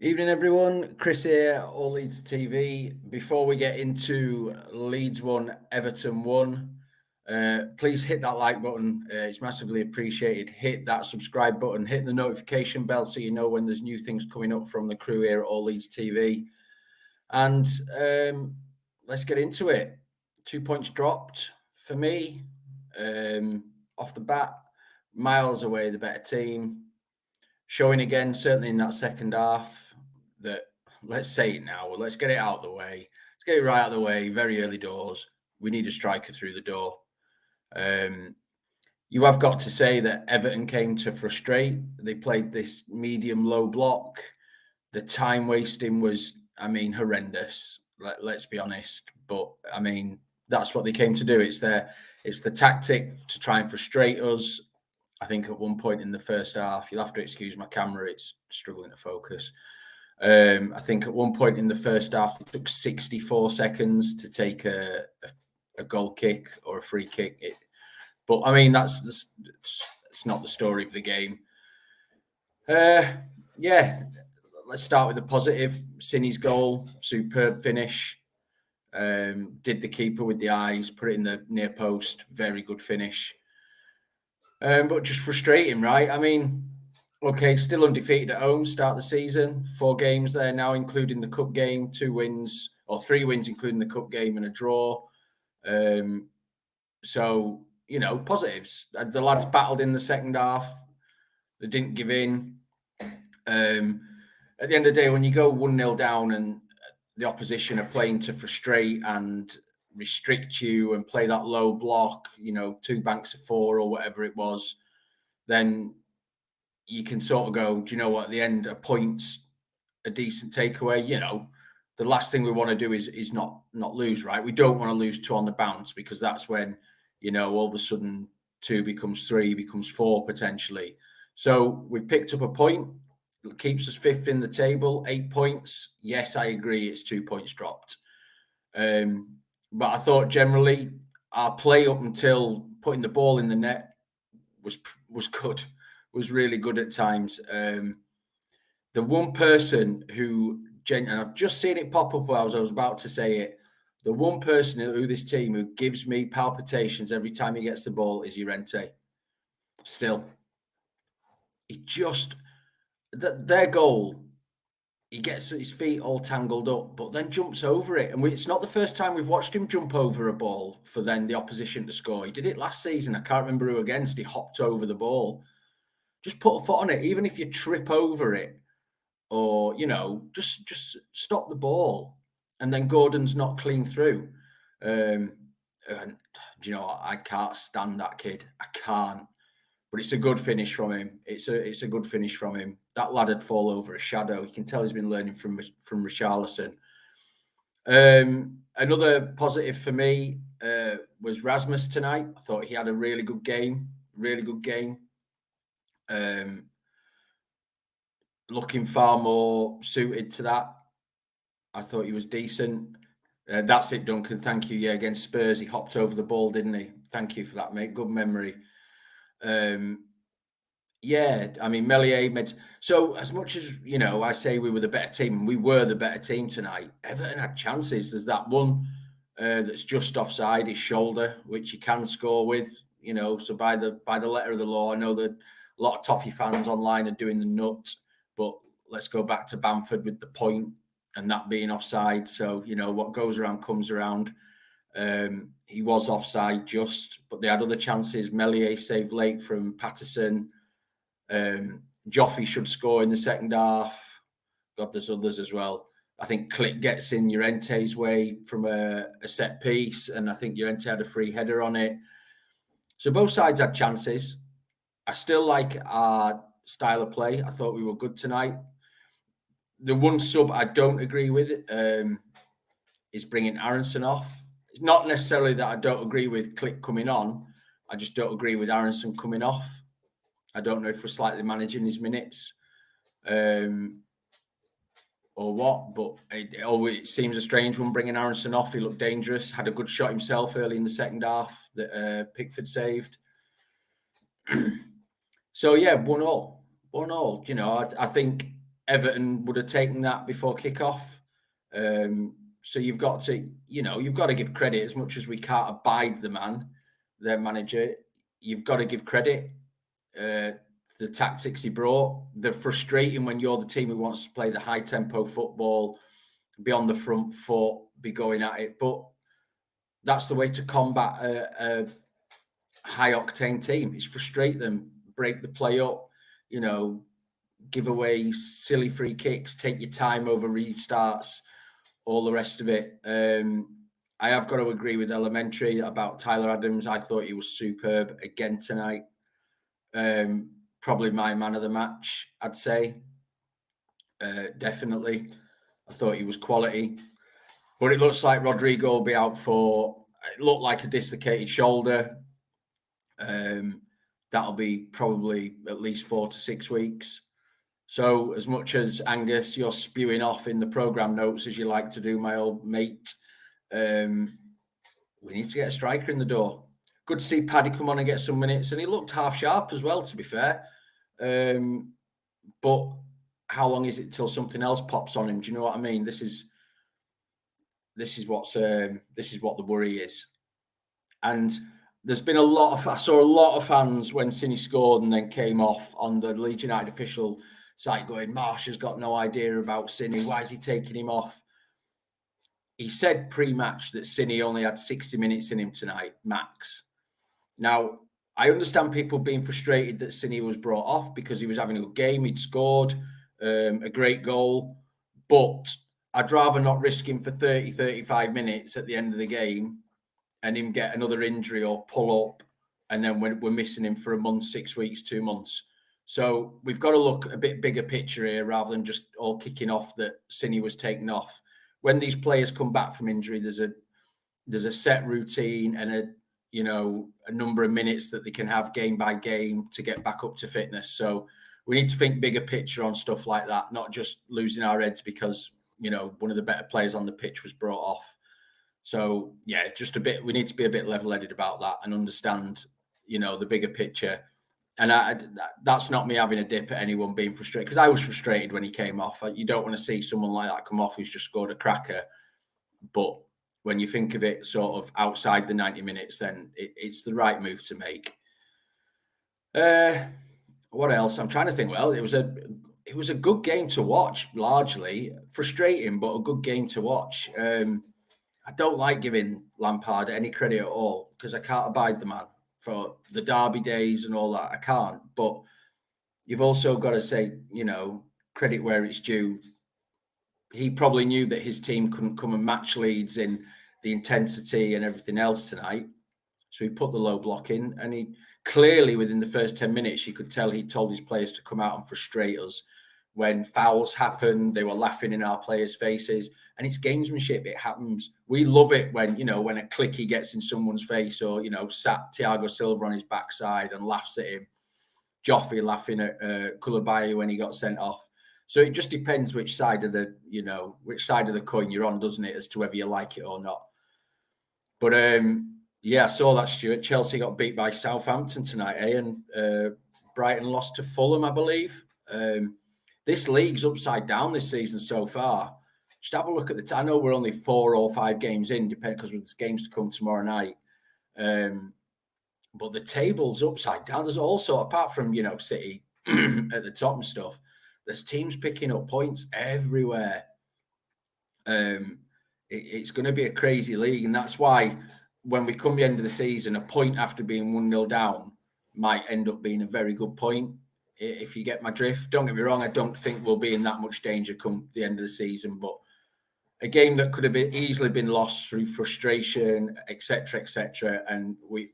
Evening, everyone. Chris here, 𝐼𝐍 TV. Before we get into Leeds 1, Everton 1, please hit that like button. It's massively appreciated. Hit that subscribe button. Hit the notification bell so you know when there's new things coming up from the crew here at 𝐼𝐍 TV. And let's get into it. 2 points dropped for me. Off the bat, miles away the better team. Showing again, certainly in that second half, that let's say it now, let's get it out of the way. Let's get it right out of the way, very early doors. We need a striker through the door. You have got to say that Everton came to frustrate. They played this medium-low block. The time wasting was, horrendous. Let's be honest. But, that's what they came to do. It's the tactic to try and frustrate us. I think at one point in the first half, you'll have to excuse my camera, it's struggling to focus. I think at one point in the first half, it took 64 seconds to take a goal kick or a free kick. But that's not the story of the game. Yeah, let's start with the positive. Sinny's goal, superb finish. Did the keeper with the eyes, put it in the near post, very good finish. But just frustrating, right? Okay, still undefeated at home, start the season. 4 games there now, including the cup game, 2 wins, or 3 wins, including the cup game and a draw. So, positives. The lads battled in the second half. They didn't give in. At the end of the day, when you go 1-0 down and the opposition are playing to frustrate and restrict you and play that low block, 2 banks of 4 or whatever it was, then you can sort of go, do you know what, at the end, a point's a decent takeaway. The last thing we want to do is not lose, right? We don't want to lose 2 on the bounce, because that's when, all of a sudden 2 becomes 3, becomes 4 potentially. So we've picked up a point. It keeps us 5th in the table, 8 points. Yes, I agree, it's 2 points dropped. But I thought generally our play up until putting the ball in the net was good, was really good at times. The one person who, and I've just seen it pop up while I was about to say it, the one person who this team who gives me palpitations every time he gets the ball is Llorente. Still. He just, their goal, he gets his feet all tangled up, but then jumps over it. And it's not the first time we've watched him jump over a ball for then the opposition to score. He did it last season. I can't remember who against. He hopped over the ball. Just put a foot on it. Even if you trip over it or, just stop the ball. And then Gordon's not clean through. And, I can't stand that kid. I can't. But it's a good finish from him. It's a good finish from him. That lad would fall over a shadow. You can tell he's been learning from Richarlison. Another positive for me was Rasmus tonight. I thought he had a really good game. Looking far more suited to that. I thought he was decent. That's it, Duncan. Thank you. Yeah, against Spurs, he hopped over the ball, didn't he? Thank you for that, mate. Good memory. Meslier made. So as much as, I say we were the better team, and we were the better team tonight, Everton had chances. There's that one that's just offside his shoulder, which you can score with, so by the letter of the law. I know that a lot of Toffee fans online are doing the nut, but let's go back to Bamford with the point and that being offside. So, what goes around comes around. He was offside just, but they had other chances. Meslier saved late from Patterson. Joffrey should score in the second half. God, there's others as well. I think Klick gets in Llorente's way from a set piece, and I think Llorente had a free header on it. So both sides had chances. I still like our style of play. I thought we were good tonight. The one sub I don't agree with is bringing Aaronson off. Not necessarily that I don't agree with Klick coming on. I just don't agree with Aaronson coming off. I don't know if we're slightly managing his minutes or what, but it seems a strange one bringing Aaronson off. He looked dangerous. Had a good shot himself early in the second half that Pickford saved. So, yeah, 1-1. I think Everton would have taken that before kickoff. So you've got to, you've got to give credit. As much as we can't abide the man, their manager, you've got to give credit. The tactics he brought, they're frustrating when you're the team who wants to play the high tempo football, be on the front foot, be going at it. But that's the way to combat a high octane team. Is frustrate them, break the play up, give away silly free kicks, take your time over restarts, all the rest of it. I have got to agree with Elementary about Tyler Adams. I thought he was superb again tonight. Probably my man of the match, I'd say. Definitely. I thought he was quality. But it looks like Rodrigo will be out for, it looked like a dislocated shoulder. That'll be probably at least 4 to 6 weeks. So as much as Angus, you're spewing off in the programme notes, as you like to do, my old mate, we need to get a striker in the door. Good to see Paddy come on and get some minutes, and he looked half sharp as well, to be fair. But how long is it till something else pops on him? Do you know what I mean? This is what the worry is. And there's been I saw a lot of fans when Cine scored and then came off on the Leeds United official site going, Marsh has got no idea about Cine. Why is he taking him off? He said pre-match that Cine only had 60 minutes in him tonight, max. Now, I understand people being frustrated that Cine was brought off because he was having a good game. He'd scored a great goal, but I'd rather not risk him for 30, 35 minutes at the end of the game and him get another injury or pull up, and then we're missing him for a month, 6 weeks, 2 months. So we've got to look a bit bigger picture here rather than just all kicking off that Cine was taken off. When these players come back from injury, there's a set routine and a number of minutes that they can have game by game to get back up to fitness. So we need to think bigger picture on stuff like that, not just losing our heads because, one of the better players on the pitch was brought off. So yeah, we need to be a bit level-headed about that and understand, the bigger picture. And that's not me having a dip at anyone being frustrated, because I was frustrated when he came off. You don't want to see someone like that come off who's just scored a cracker. But when you think of it sort of outside the 90 minutes, then it's the right move to make. What else? I'm trying to think. Well, it was a good game to watch, largely. Frustrating, but a good game to watch. I don't like giving Lampard any credit at all because I can't abide the man for the Derby days and all that. I can't. But you've also got to say, credit where it's due. He probably knew that his team couldn't come and match Leeds in the intensity and everything else tonight. So he put the low block in, and he clearly within the first 10 minutes, you could tell he told his players to come out and frustrate us. When fouls happened, they were laughing in our players' faces, and it's gamesmanship. It happens. We love it when, when a clicky gets in someone's face or, sat Thiago Silva on his backside and laughs at him. Joffrey laughing at 𝐷𝐿𝐷𝐿 when he got sent off. So it just depends which side of the coin you're on, doesn't it, as to whether you like it or not. But I saw that, Stuart. Chelsea got beat by Southampton tonight, and Brighton lost to Fulham, I believe. This league's upside down this season so far. Just have a look at the I know we're only 4 or 5 games in, depending, because there's games to come tomorrow night. But the table's upside down. There's also, apart from, City at the top and stuff, there's teams picking up points everywhere. It's going to be a crazy league, and that's why when we come the end of the season, a point after being 1-0 down might end up being a very good point, if you get my drift. Don't get me wrong, I don't think we'll be in that much danger come the end of the season, but a game that could have easily been lost through frustration, etc., and we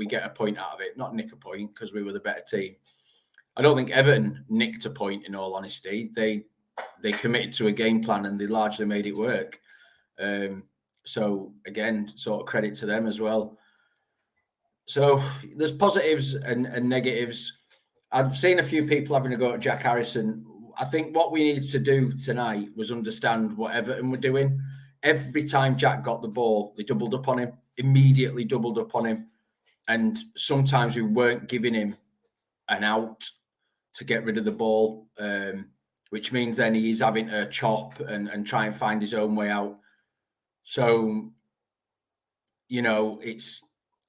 get a point out of it, not nick a point because we were the better team. I don't think Everton nicked a point, in all honesty. They committed to a game plan and they largely made it work. So again, sort of credit to them as well. So there's positives and negatives. I've seen a few people having a go at Jack Harrison. I think what we needed to do tonight was understand what Everton were doing. Every time Jack got the ball, they doubled up on him, immediately doubled up on him. And sometimes we weren't giving him an out to get rid of the ball. which means then he's having to chop and try and find his own way out. So, you know,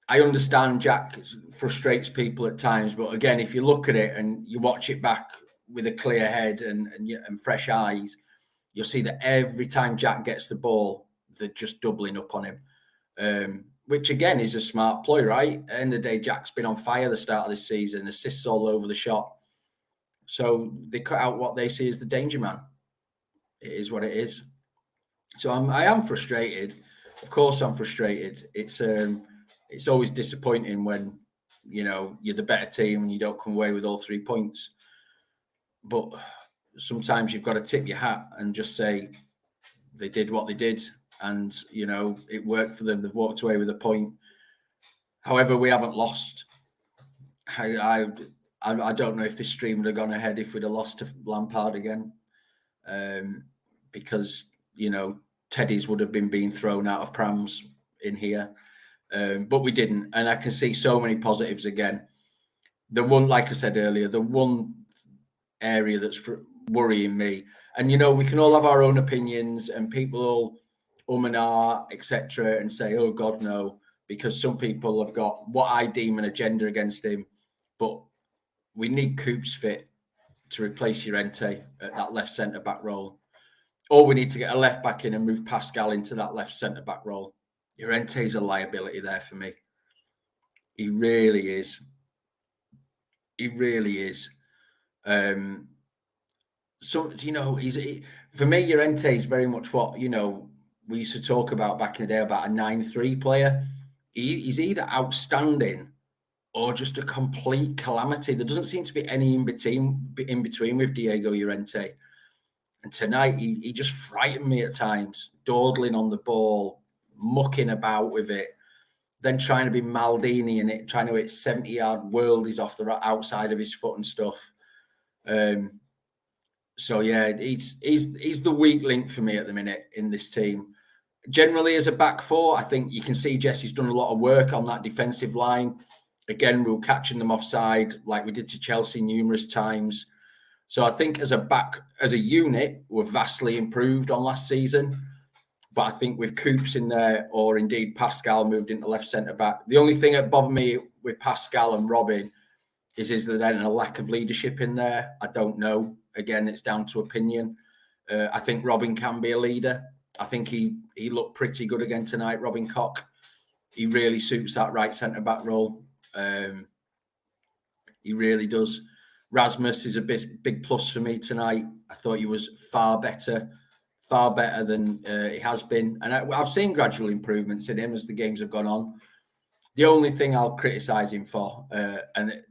I understand Jack frustrates people at times, but again, if you look at it and you watch it back with a clear head and fresh eyes, you'll see that every time Jack gets the ball, they're just doubling up on him, which again is a smart ploy, right? At the end of the day, Jack's been on fire at the start of this season, assists all over the shop. So they cut out what they see as the danger man. It is what it is. So I am frustrated. Of course, I'm frustrated. It's always disappointing when, you know, you're the better team and you don't come away with all 3 points. But sometimes you've got to tip your hat and just say they did what they did, and you know it worked for them. They've walked away with a point. However, we haven't lost. I don't know if this stream would have gone ahead if we'd have lost to Lampard again, because you know Teddy's would have been being thrown out of prams in here, but we didn't. And I can see so many positives again. The one, like I said earlier, the one area that's worrying me, and you know we can all have our own opinions, and people all and ah, etc., and say, oh God, no, because some people have got what I deem an agenda against him. But we need Coops fit to replace Llorente at that left centre back role. Or we need to get a left back in and move Pascal into that left centre back role. Llorente's a liability there for me. He really is. He really is. So, you know, for me, Llorente is very much what, you know, we used to talk about back in the day about a 9-3 player. He's either outstanding or just a complete calamity. There doesn't seem to be any in between with Diego Llorente. And tonight, he just frightened me at times, dawdling on the ball, mucking about with it, then trying to be Maldini in it, trying to hit 70-yard worldies off the outside of his foot and stuff. So yeah, he's the weak link for me at the minute in this team. Generally, as a back four, I think you can see Jesse's done a lot of work on that defensive line. Again, we were catching them offside like we did to Chelsea numerous times. So I think as a unit, we're vastly improved on last season. But I think with Coops in there, or indeed Pascal moved into left centre back, the only thing that bothered me with Pascal and Robin is there then a lack of leadership in there? I don't know. Again, it's down to opinion. I think Robin can be a leader. I think he looked pretty good again tonight, Robin Koch. He really suits that right centre back role. He really does. Rasmus is a big plus for me tonight. I thought he was far better than he has been. And I've seen gradual improvements in him as the games have gone on. The only thing I'll criticise him for, and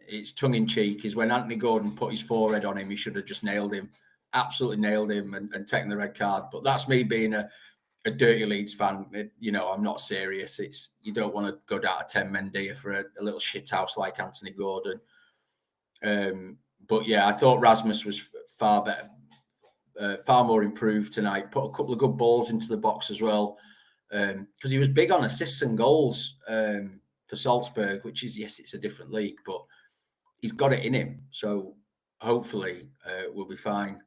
it's tongue-in-cheek, is when Anthony Gordon put his forehead on him, he should have just nailed him. Absolutely nailed him and taken the red card. But that's me being a dirty Leeds fan. You know, I'm not serious. You don't want to go down to 10 men, do you, for a little shithouse like Anthony Gordon. But yeah, I thought Rasmus was far better, far more improved tonight. Put a couple of good balls into the box as well, because he was big on assists and goals for Salzburg, which is, yes, it's a different league, but he's got it in him. So hopefully we'll be fine.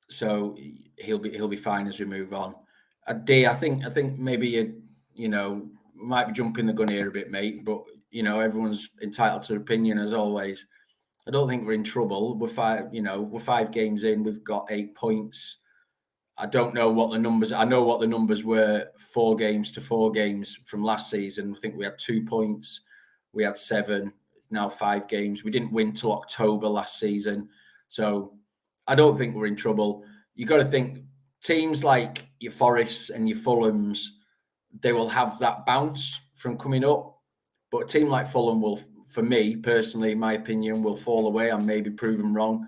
So he'll be fine as we move on. D, I think maybe you know, we might be jumping the gun here a bit, mate, but you know, everyone's entitled to opinion as always. I don't think we're in trouble. We're 5 games in. We've got 8 points. I don't know what the numbers. I know what the numbers were 4 games to 4 games from last season. I think we had 2 points. We had 7. Now 5 games. We didn't win till October last season, so I don't think we're in trouble. You got to think teams like your Forests and your Fulhams, they will have that bounce from coming up. But a team like Fulham will, for me personally, in my opinion, will fall away and maybe proven wrong.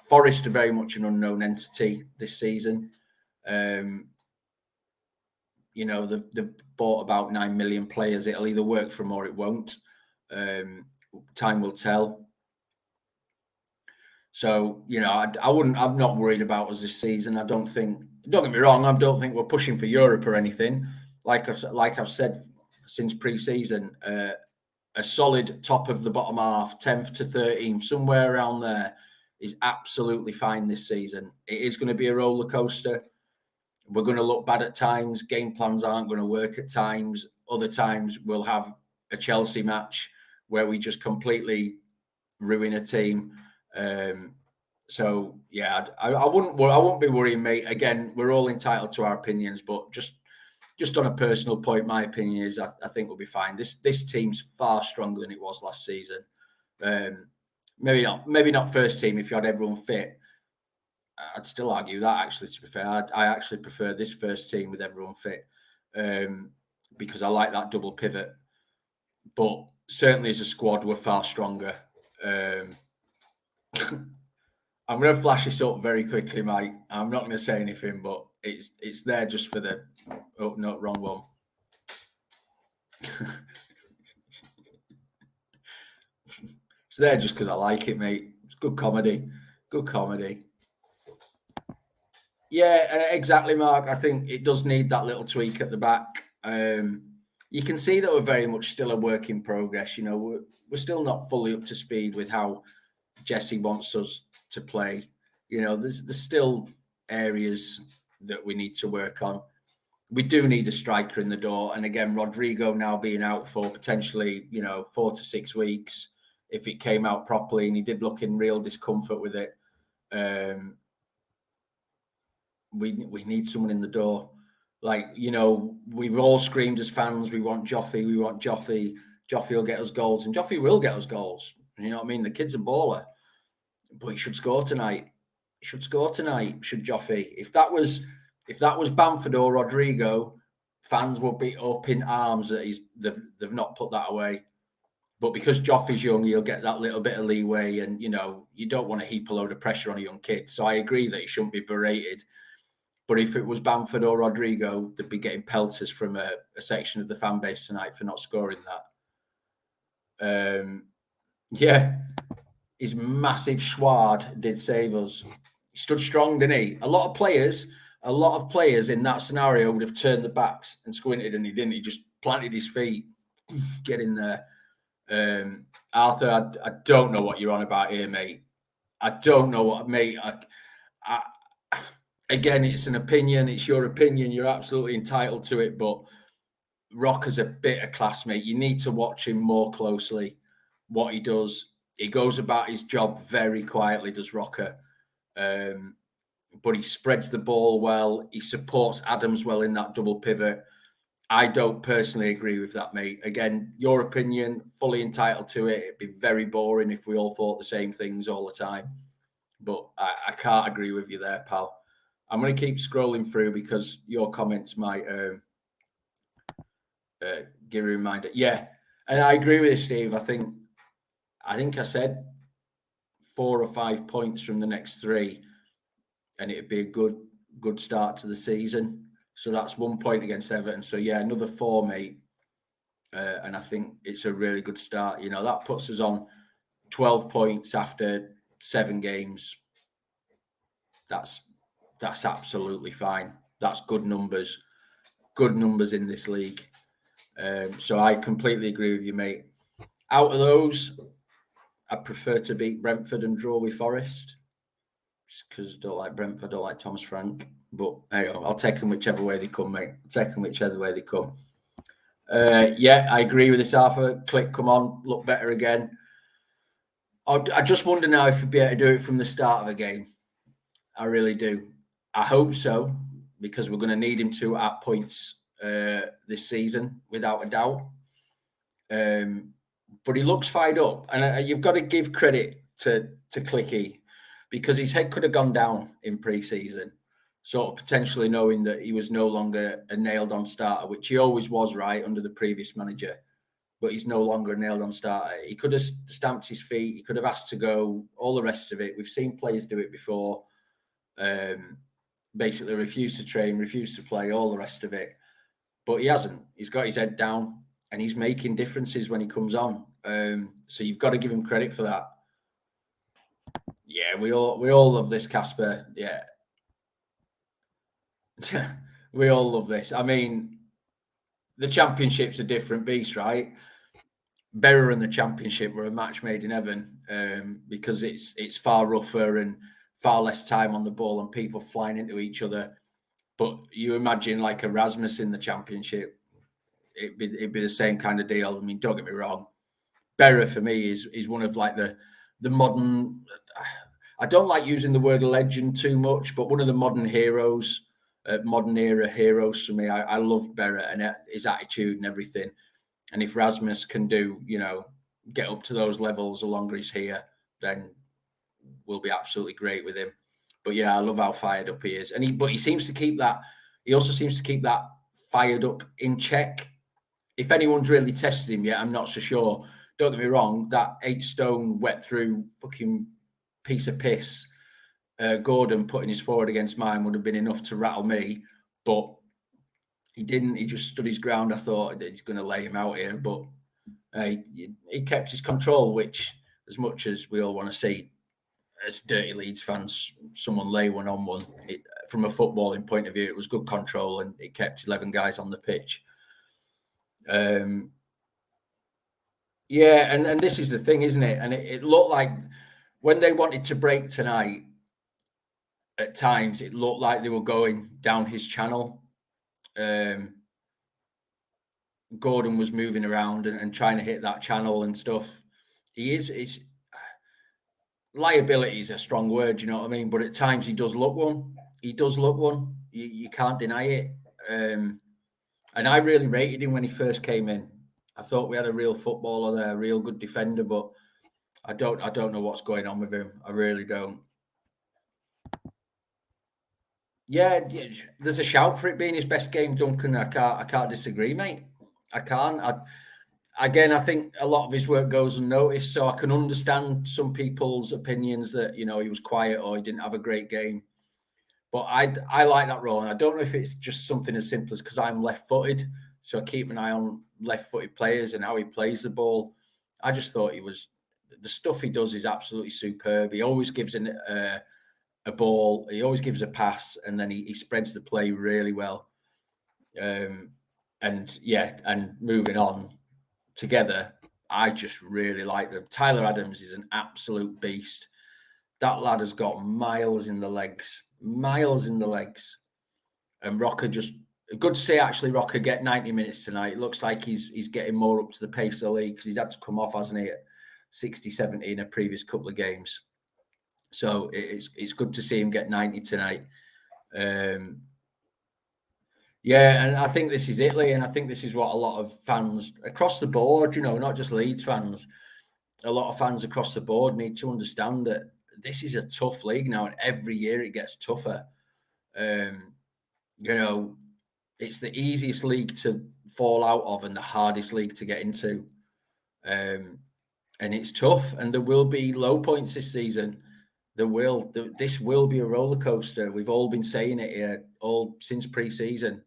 Forest are very much an unknown entity this season. You know, they've bought about 9 million players. It'll either work for them or it won't. Time will tell. So, you know, I'm not worried about us this season. Don't get me wrong, I don't think we're pushing for Europe or anything. Like I've said since pre-season, a solid top of the bottom half, 10th to 13th, somewhere around there, is absolutely fine this season. It is going to be a roller coaster. We're going to look bad at times. Game plans aren't going to work at times. Other times we'll have a Chelsea match where we just completely ruin a team. So yeah, I wouldn't be worrying, mate. Again, we're all entitled to our opinions, but just on a personal point, my opinion is I think we'll be fine. This team's far stronger than it was last season. Maybe not first team if you had everyone fit. I'd still argue that, actually, to be fair. I actually prefer this first team with everyone fit, because I like that double pivot. But certainly as a squad, we're far stronger. I'm going to flash this up very quickly, Mike. I'm not going to say anything, but it's there just for the... Oh, no, wrong one. It's there just because I like it, mate. It's good comedy. Good comedy. Yeah, exactly, Mark. I think it does need that little tweak at the back. You can see that we're very much still a work in progress. You know, we're still not fully up to speed with how Jesse wants us to play. You know, there's still areas that we need to work on. We do need a striker in the door. And again, Rodrigo now being out for potentially, 4 to 6 weeks, if it came out properly, and he did look in real discomfort with it. We need someone in the door. Like, we've all screamed as fans, we want Joffy, we want Joffy. Joffy will get us goals, and Joffy will get us goals. You know what I mean? The kid's a baller. But he should score tonight. Should Joffy. If that was Bamford or Rodrigo, fans would be up in arms that they've not put that away. But because Joffy's young, he'll get that little bit of leeway, and you don't want to heap a load of pressure on a young kid. So I agree that he shouldn't be berated. But if it was Bamford or Rodrigo, they'd be getting pelters from a section of the fan base tonight for not scoring that. Yeah, his massive Schwad did save us. He stood strong, didn't he? A lot of players in that scenario would have turned their backs and squinted, and he didn't. He just planted his feet. Get in there. Arthur, I don't know what you're on about here, mate. I don't know what, mate. Again, it's an opinion. It's your opinion. You're absolutely entitled to it. But Rocker's a bit of class, mate. You need to watch him more closely. What he does, he goes about his job very quietly, does Rocker. But he spreads the ball well. He supports Adams well in that double pivot. I don't personally agree with that, mate. Again, your opinion, fully entitled to it. It'd be very boring if we all thought the same things all the time. But I can't agree with you there, pal. I'm going to keep scrolling through because your comments might give a reminder. Yeah, and I agree with you, Steve. I think I said 4 or 5 points from the next 3, and it'd be a good start to the season. So that's 1 point against Everton. So yeah, another 4, mate. And I think it's a really good start. That puts us on 12 points after 7 games. That's absolutely fine. That's good numbers. Good numbers in this league. So I completely agree with you, mate. Out of those, I prefer to beat Brentford and draw with Forest. Just because I don't like Brentford, I don't like Thomas Frank. But hey, I'll take them whichever way they come, mate. I'll take them whichever way they come. Yeah, I agree with this, Arthur. Click, come on, look better again. I just wonder now if we'd be able to do it from the start of a game. I really do. I hope so, because we're going to need him to at points this season, without a doubt. But he looks fired up, and you've got to give credit to Clicky, because his head could have gone down in pre-season, sort of potentially knowing that he was no longer a nailed-on starter, which he always was, right, under the previous manager. But he's no longer a nailed-on starter. He could have stamped his feet. He could have asked to go, all the rest of it. We've seen players do it before. Basically refused to train, refused to play, all the rest of it. But he hasn't. He's got his head down, and he's making differences when he comes on. So you've got to give him credit for that. Yeah, we all love this, Casper. Yeah. We all love this. I mean, the Championship's a different beast, right? Berra and the Championship were a match made in heaven, because it's far rougher and far less time on the ball and people flying into each other. But you imagine like Erasmus in the Championship, it'd be the same kind of deal. I mean, don't get me wrong, Berra for me is one of like the modern. I don't like using the word legend too much, but one of the modern heroes, modern era heroes for me. I love Berra and his attitude and everything. And if Rasmus can do, get up to those levels the longer he's here, then we'll be absolutely great with him. But yeah, I love how fired up he is. But he seems to keep that. He also seems to keep that fired up in check. If anyone's really tested him yet, I'm not so sure. Don't get me wrong, that 8 stone wet through fucking piece of piss, Gordon putting his forward against mine would have been enough to rattle me. But he didn't. He just stood his ground. I thought that he's going to lay him out here, but he kept his control, which, as much as we all want to see, as dirty Leeds fans, someone lay one on one. From a footballing point of view, it was good control, and it kept 11 guys on the pitch. Yeah, and this is the thing, isn't it? And it looked like when they wanted to break tonight, at times it looked like they were going down his channel. Gordon was moving around and trying to hit that channel and stuff. His liability is a strong word, you know what I mean? But at times he does look one. He does look one. You can't deny it. And I really rated him when he first came in. I thought we had a real footballer there, a real good defender, but I don't know what's going on with him. I really don't. Yeah, there's a shout for it being his best game, Duncan. I can't disagree, mate. I can't. I think a lot of his work goes unnoticed, so I can understand some people's opinions that, he was quiet or he didn't have a great game. But I like that role, and I don't know if it's just something as simple as because I'm left-footed, so I keep an eye on left-footed players and how he plays the ball. I just thought the stuff he does is absolutely superb. He always gives a ball, he always gives a pass, and then he spreads the play really well. And moving on together, I just really like them. Tyler Adams is an absolute beast. That lad has got miles in the legs. And Rocker good to see actually Rocker get 90 minutes tonight. It looks like he's getting more up to the pace of the league because he's had to come off, hasn't he, at 60, 70 in a previous couple of games. So it's good to see him get 90 tonight. Yeah, and I think this is Italy, and I think this is what a lot of fans across the board, not just Leeds fans, a lot of fans across the board need to understand that this is a tough league now, and every year it gets tougher. It's the easiest league to fall out of and the hardest league to get into. And it's tough, and there will be low points this season. This will be a roller coaster. We've all been saying it here all since pre-season.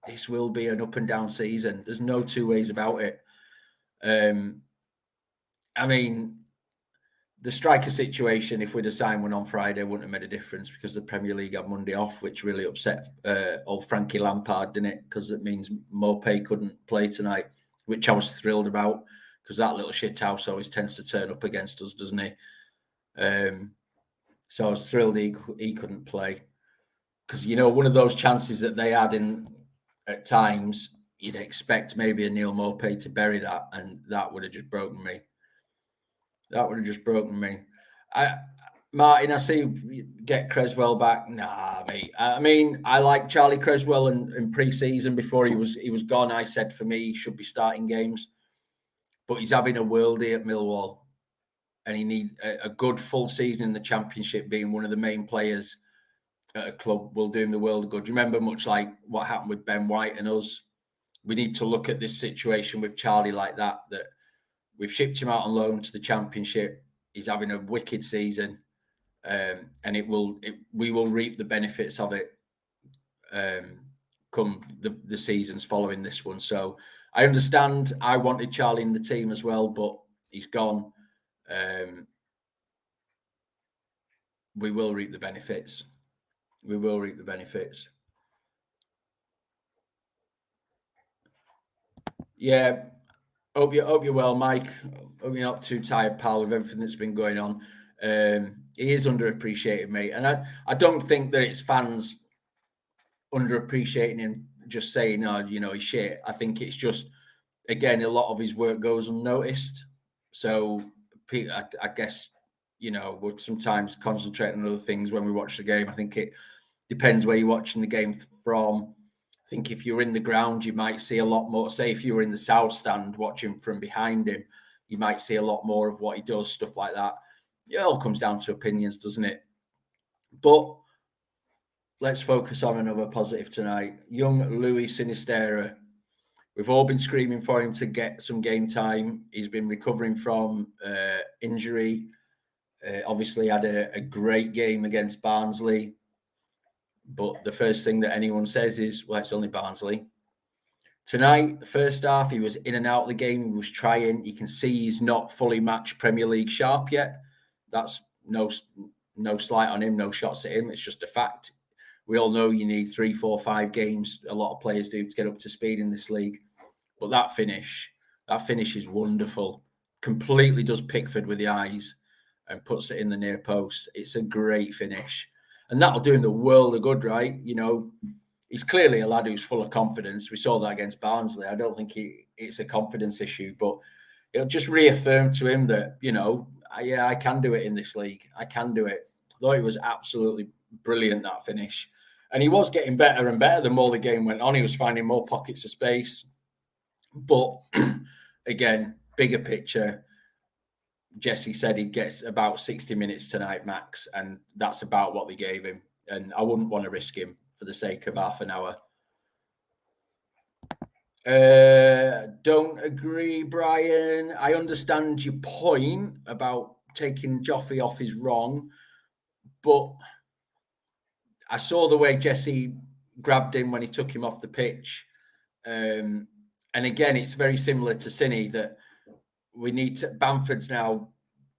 This will be an up and down season. There's no two ways about it. I mean, the striker situation, if we'd have signed one on Friday, wouldn't have made a difference because the Premier League had Monday off, which really upset old Frankie Lampard, didn't it? Because it means Maupay couldn't play tonight, which I was thrilled about because that little shithouse always tends to turn up against us, doesn't he? So I was thrilled he couldn't play because, one of those chances that they had at times, you'd expect maybe a Neil Maupay to bury that, and that would have just broken me. Martin, I see you get Cresswell back. Nah, mate. I mean, I like Charlie Cresswell in pre-season before he was gone. I said for me he should be starting games, but he's having a worldie at Millwall, and he needs a good full season in the Championship. Being one of the main players at a club will do him the world of good. Do you remember much like what happened with Ben White and us? We need to look at this situation with Charlie like that we've shipped him out on loan to the Championship. He's having a wicked season, and we will reap the benefits of it come the seasons following this one. So I understand. I wanted Charlie in the team as well, but he's gone. We will reap the benefits. Yeah. Hope you're well, Mike. Hope you're not too tired, pal, with everything that's been going on. He is underappreciated, mate, and I don't think that it's fans underappreciating him, just saying, "Oh, he's shit." I think it's just, again, a lot of his work goes unnoticed. So I guess we'll sometimes concentrate on other things when we watch the game. I think it depends where you're watching the game from. I think if you're in the ground, you might see a lot more. Say if you were in the south stand watching from behind him, you might see a lot more of what he does, stuff like that. It all comes down to opinions, doesn't it? But let's focus on another positive tonight. Young Luis Sinisterra. We've all been screaming for him to get some game time. He's been recovering from injury. Obviously had a great game against Barnsley. But the first thing that anyone says is, well, it's only Barnsley. Tonight, the first half, he was in and out of the game. He was trying. You can see he's not fully matched Premier League sharp yet. That's no slight on him, no shots at him. It's just a fact. We all know you need 3, 4, 5 games. A lot of players do to get up to speed in this league. But that finish is wonderful. Completely does Pickford with the eyes and puts it in the near post. It's a great finish. And that'll do him the world of good, right? He's clearly a lad who's full of confidence. We saw that against Barnsley. I don't think it's a confidence issue, but it'll just reaffirm to him that, I can do it in this league. I can do it. Though it was absolutely brilliant, that finish. And he was getting better and better the more the game went on. He was finding more pockets of space. But again, bigger picture, Jesse said he gets about 60 minutes tonight, max, and that's about what they gave him. And I wouldn't want to risk him for the sake of half an hour. Don't agree, Brian. I understand your point about taking Joffrey off is wrong, but I saw the way Jesse grabbed him when he took him off the pitch. And again, it's very similar to Cine that we need to. Bamford's now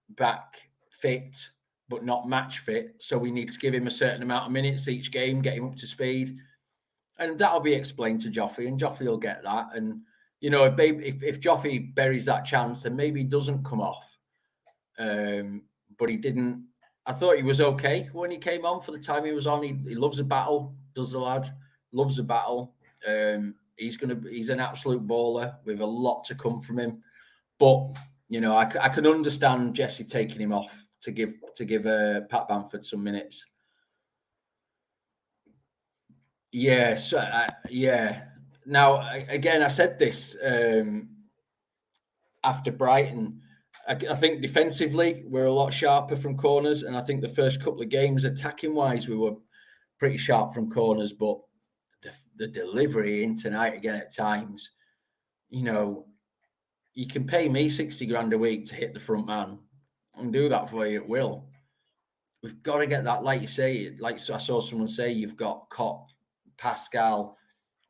back fit, but not match fit. So we need to give him a certain amount of minutes each game, get him up to speed. And that'll be explained to Joffrey, and Joffrey will get that. And, if Joffrey buries that chance, then maybe he doesn't come off. But he didn't. I thought he was okay when he came on for the time he was on. He loves a battle, does the lad. Loves a battle. He's an absolute baller with a lot to come from him. But I can understand Jesse taking him off to give Pat Bamford some minutes. Yeah, so yeah. Now again, I said this after Brighton. I think defensively we're a lot sharper from corners, and I think the first couple of games, attacking wise, we were pretty sharp from corners, but the delivery in tonight again at times, you can pay me 60 grand a week to hit the front man and do that for you at will. We've got to get that, like you say, I saw someone say, you've got Koch, Pascal,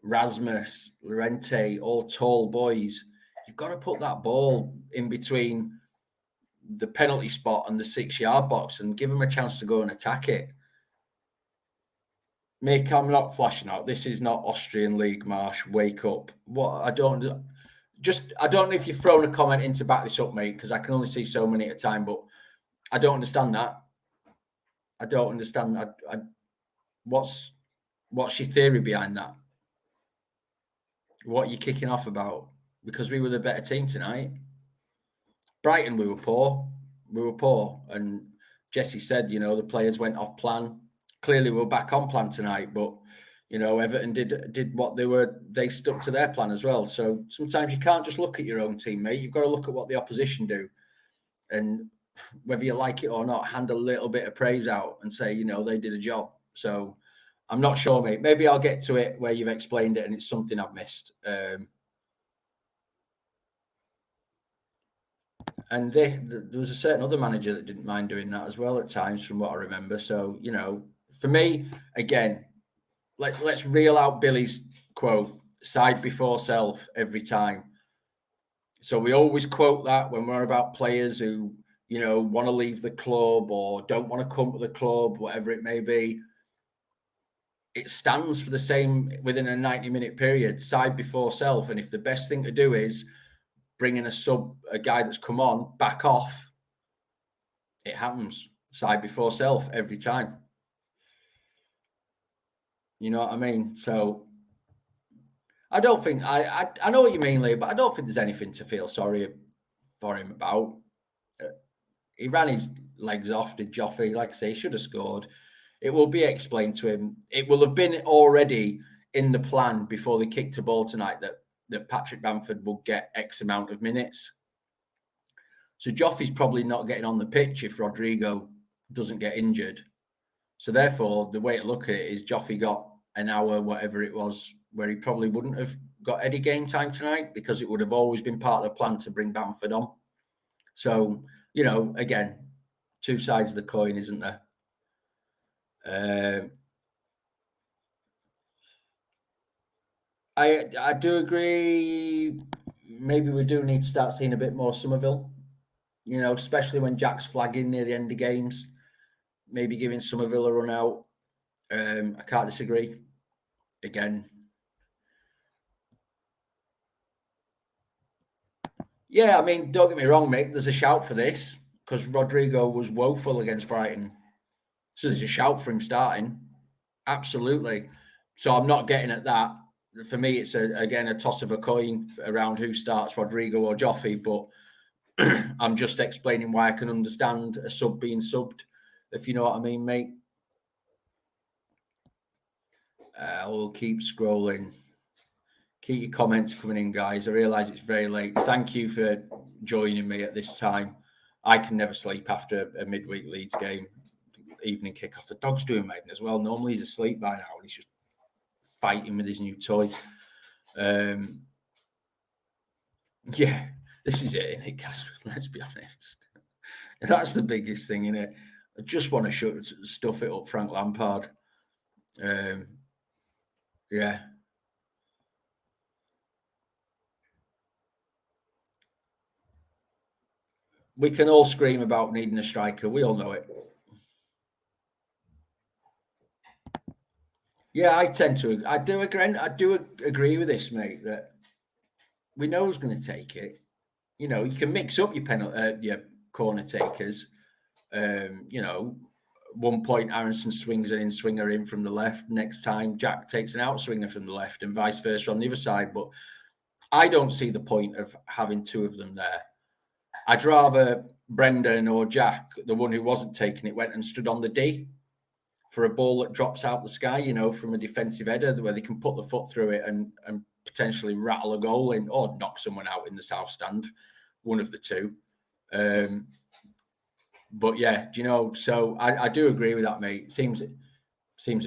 Rasmus, Llorente, all tall boys. You've got to put that ball in between the penalty spot and the 6-yard box and give them a chance to go and attack it. Mick, I'm not flashing out. This is not Austrian League, Marsh. Wake up. I don't know if you've thrown a comment in to back this up, mate, because I can only see so many at a time, but I don't understand that. I don't understand that. What's your theory behind that? What are you kicking off about? Because we were the better team tonight. Brighton, we were poor. And Jesse said, the players went off plan. Clearly, we're back on plan tonight, but Everton did what they stuck to their plan as well. So sometimes you can't just look at your own team, mate. You've got to look at what the opposition do, and whether you like it or not, hand a little bit of praise out and say, they did a job. So I'm not sure, mate. Maybe I'll get to it where you've explained it and it's something I've missed. And there was a certain other manager that didn't mind doing that as well at times, from what I remember. So, for me, again, let's reel out Billy's quote, side before self, every time. So we always quote that when we're about players who, want to leave the club or don't want to come to the club, whatever it may be. It stands for the same within a 90-minute period, side before self. And if the best thing to do is bringing a guy that's come on, back off. It happens. Side before self every time. You know what I mean? So I don't think I know what you mean, Lee, but I don't think there's anything to feel sorry for him about. He ran his legs off, did Joffrey. Like I say, he should have scored. It will be explained to him. It will have been already in the plan before they kicked a ball tonight that Patrick Bamford will get X amount of minutes. So Joffrey's probably not getting on the pitch if Rodrigo doesn't get injured. So therefore, the way to look at it is Joffrey got an hour, whatever it was, where he probably wouldn't have got any game time tonight because it would have always been part of the plan to bring Bamford on. So, you know, again, two sides of the coin, isn't there? I do agree. Maybe we do need to start seeing a bit more Somerville, you know, especially when Jack's flagging near the end of games. Maybe giving Somerville a run out. I can't disagree. Again, yeah, I mean, don't get me wrong, mate. There's a shout for this because Rodrigo was woeful against Brighton. So there's a shout for him starting. Absolutely. So I'm not getting at that. For me, it's again a toss of a coin around who starts, Rodrigo or Joffrey. But I'm just explaining why I can understand a sub being subbed, if you know what I mean, mate. I'll keep scrolling. Keep your comments coming in, guys. I realise it's very late. Thank you for joining me at this time. I can never sleep after a midweek Leeds game. Evening kickoff. The dog's doing Megan as well. Normally he's asleep by now. He's just fighting with his new toy. Yeah, this is it, isn't it, Casper? Let's be honest. That's the biggest thing, isn't it? I just want to stuff it up Frank Lampard. Yeah. We can all scream about needing a striker. We all know it. Yeah, I do agree with this, mate, that we know who's going to take it. You know, you can mix up your corner takers. You know, one point Aronson swings an in-swinger in from the left. Next time Jack takes an out-swinger from the left and vice versa on the other side. But I don't see the point of having two of them there. I'd rather Brendan or Jack, the one who wasn't taking it, went and stood on the D for a ball that drops out the sky, you know, from a defensive header where they can put the foot through it and potentially rattle a goal in or knock someone out in the south stand, one of the two. But yeah, you know, so I do agree with that, mate. Seems a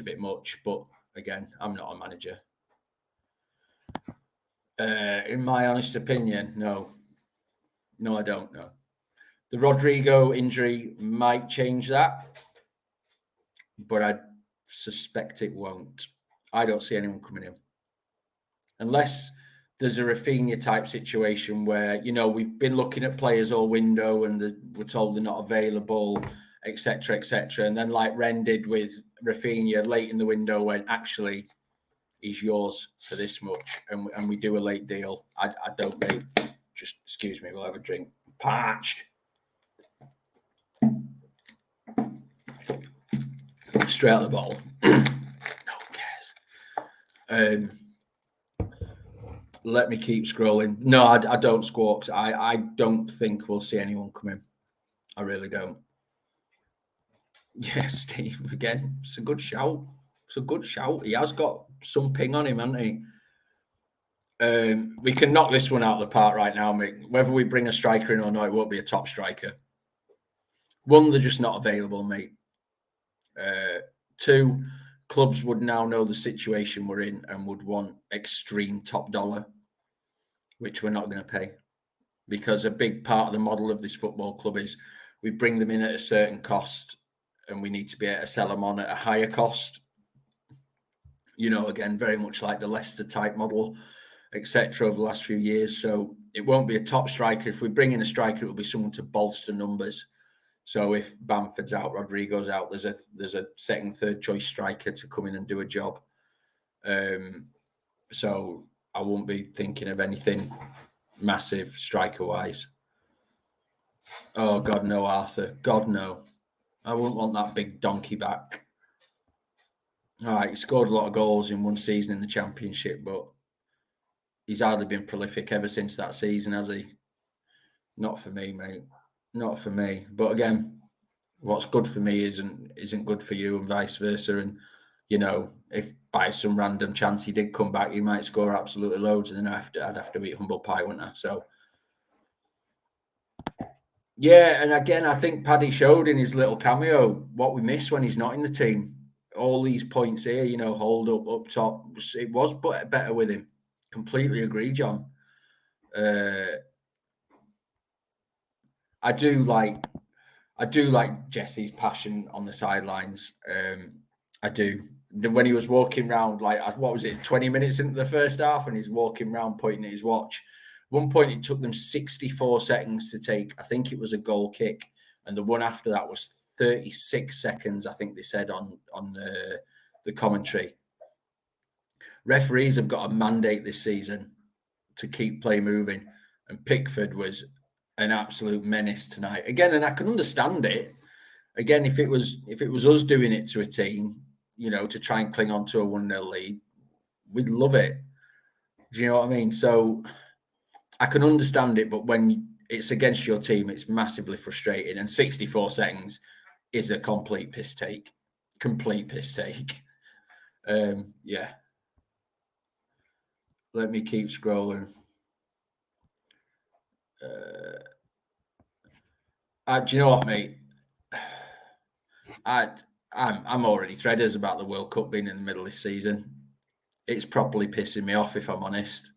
bit much, but again, I'm not a manager. In my honest opinion, no, I don't know. The Rodrigo injury might change that, but I suspect it won't. I don't see anyone coming in. Unless there's a 𝐉𝐻 type situation where, you know, we've been looking at players all window and we're told they're not available, etc., etc. And then like Ren did with 𝐉𝐻 late in the window when actually he's yours for this much and we do a late deal. I don't think, just excuse me, we'll have a drink. Parched. Straight out the bottle. No one cares. Let me keep scrolling. No, I don't, Squawks. I don't think we'll see anyone come in. I really don't. Yeah, Steve, again, it's a good shout. He has got some ping on him, hasn't he? We can knock this one out of the park right now, mate. Whether we bring a striker in or not, it won't be a top striker. One, they're just not available, mate. Two, clubs would now know the situation we're in and would want extreme top dollar, which we're not going to pay, because a big part of the model of this football club is we bring them in at a certain cost and we need to be able to sell them on at a higher cost. You know, again, very much like the Leicester type model, etc. over the last few years. So it won't be a top striker. If we bring in a striker, it will be someone to bolster numbers. So if Bamford's out, Rodrigo's out, there's a second, third choice striker to come in and do a job. So I won't be thinking of anything Massive striker-wise. Oh, God, no, Arthur. God, no. I wouldn't want that big donkey back. All right, he scored a lot of goals in one season in the Championship, but he's hardly been prolific ever since that season, has he? Not for me, mate. Not for me. But again, what's good for me isn't good for you, and vice versa. And you know, if by some random chance he did come back, he might score absolutely loads, and then I'd have to eat humble pie, wouldn't I? So yeah, and again, I think Paddy showed in his little cameo what we miss when he's not in the team. All these points here, you know, hold up top. It was better with him. Completely agree, John. I do like Jesse's passion on the sidelines. I do. When he was walking around, like, what was it, 20 minutes into the first half, and he's walking around pointing at his watch. At one point, it took them 64 seconds to take, I think it was a goal kick, and the one after that was 36 seconds, I think they said on the commentary. Referees have got a mandate this season to keep play moving, and Pickford was an absolute menace tonight. Again, and I can understand it. Again, if it was us doing it to a team, you know, to try and cling on to a 1-0 lead, we'd love it. Do you know what I mean? So I can understand it, but when it's against your team, it's massively frustrating. And 64 seconds is a complete piss take. Complete piss take. Yeah. Let me keep scrolling. Do you know what, mate? I'm already threaders about the World Cup being in the middle of this season. It's properly pissing me off, if I'm honest.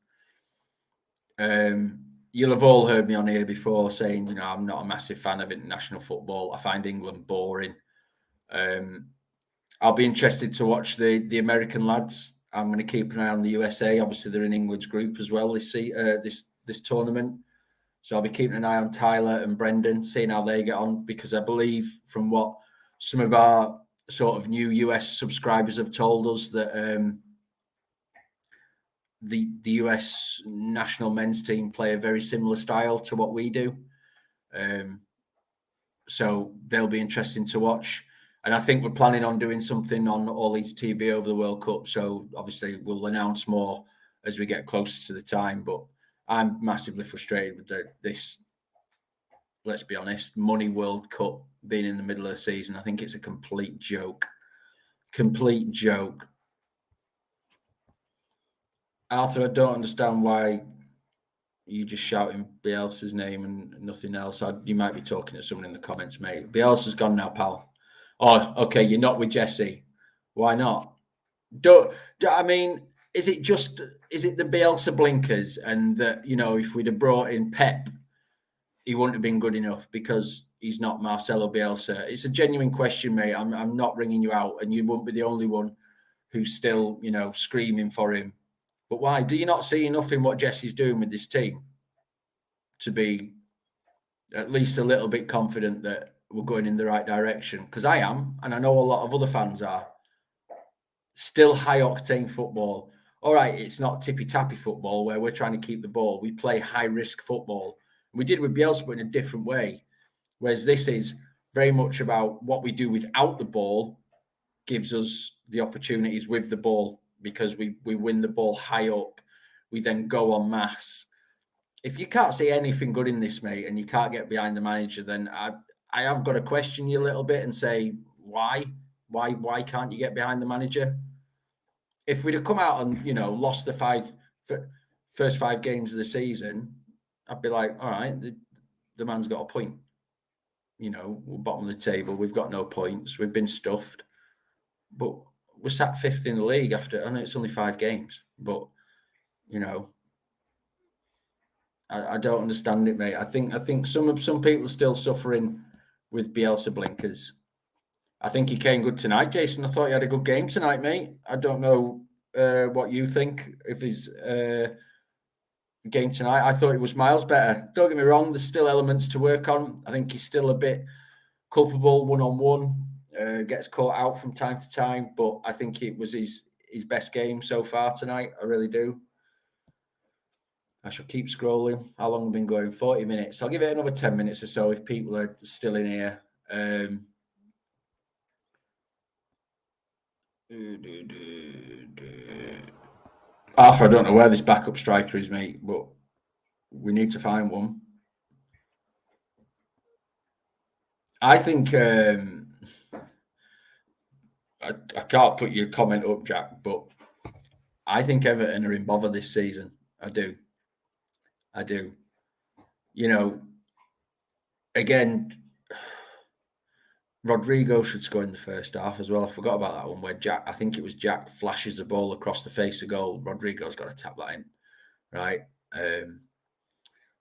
You'll have all heard me on here before saying, you know, I'm not a massive fan of international football. I find England boring. I'll be interested to watch the American lads. I'm going to keep an eye on the USA. Obviously, they're in England's group as well this tournament. So I'll be keeping an eye on Tyler and Brendan, seeing how they get on, because I believe from what some of our sort of new US subscribers have told us that the US national men's team play a very similar style to what we do. So they'll be interesting to watch. And I think we're planning on doing something on All Leeds TV over the World Cup. So obviously we'll announce more as we get closer to the time. But I'm massively frustrated with this, let's be honest, Money World Cup being in the middle of the season. I think it's a complete joke. Complete joke. Arthur, I don't understand why you just shouting Bielsa's name and nothing else. You might be talking to someone in the comments, mate. Bielsa's gone now, pal. Oh, okay, you're not with Jesse. Why not? I mean, is it the Bielsa blinkers, and that, you know, if we'd have brought in Pep, he wouldn't have been good enough because he's not Marcelo Bielsa? It's a genuine question, mate. I'm not ringing you out, and you won't be the only one who's still, you know, screaming for him. But why? Do you not see enough in what Jesse's doing with this team to be at least a little bit confident that we're going in the right direction? Because I am, and I know a lot of other fans are. Still high-octane football. All right, it's not tippy-tappy football where we're trying to keep the ball. We play high-risk football. We did with Bielsa, but in a different way. Whereas this is very much about what we do without the ball gives us the opportunities with the ball, because we win the ball high up. We then go en masse. If you can't see anything good in this, mate, and you can't get behind the manager, then I have got to question you a little bit and say, why? Why can't you get behind the manager? If we'd have come out and, you know, lost the first 5 games of the season, I'd be like, all right, the man's got a point. You know, we're bottom of the table. We've got no points. We've been stuffed. But we're sat 5th in the league after, I know it's only 5 games, but, you know, I don't understand it, mate. I think some people are still suffering with Bielsa blinkers. I think he came good tonight, Jason. I thought he had a good game tonight, mate. I don't know what you think of his game tonight. I thought it was miles better. Don't get me wrong, there's still elements to work on. I think he's still a bit culpable one-on-one, gets caught out from time to time, but I think it was his best game so far tonight. I really do. I shall keep scrolling. How long have we been going? 40 minutes. I'll give it another 10 minutes or so if people are still in here. Arthur, I don't know where this backup striker is, mate, but we need to find one. I think I can't put your comment up, Jack, but I think Everton are in bother this season. I do. You know, again, Rodrigo should score in the first half as well. I forgot about that one where Jack, I think it was Jack, flashes the ball across the face of goal. Rodrigo's got to tap that in, right?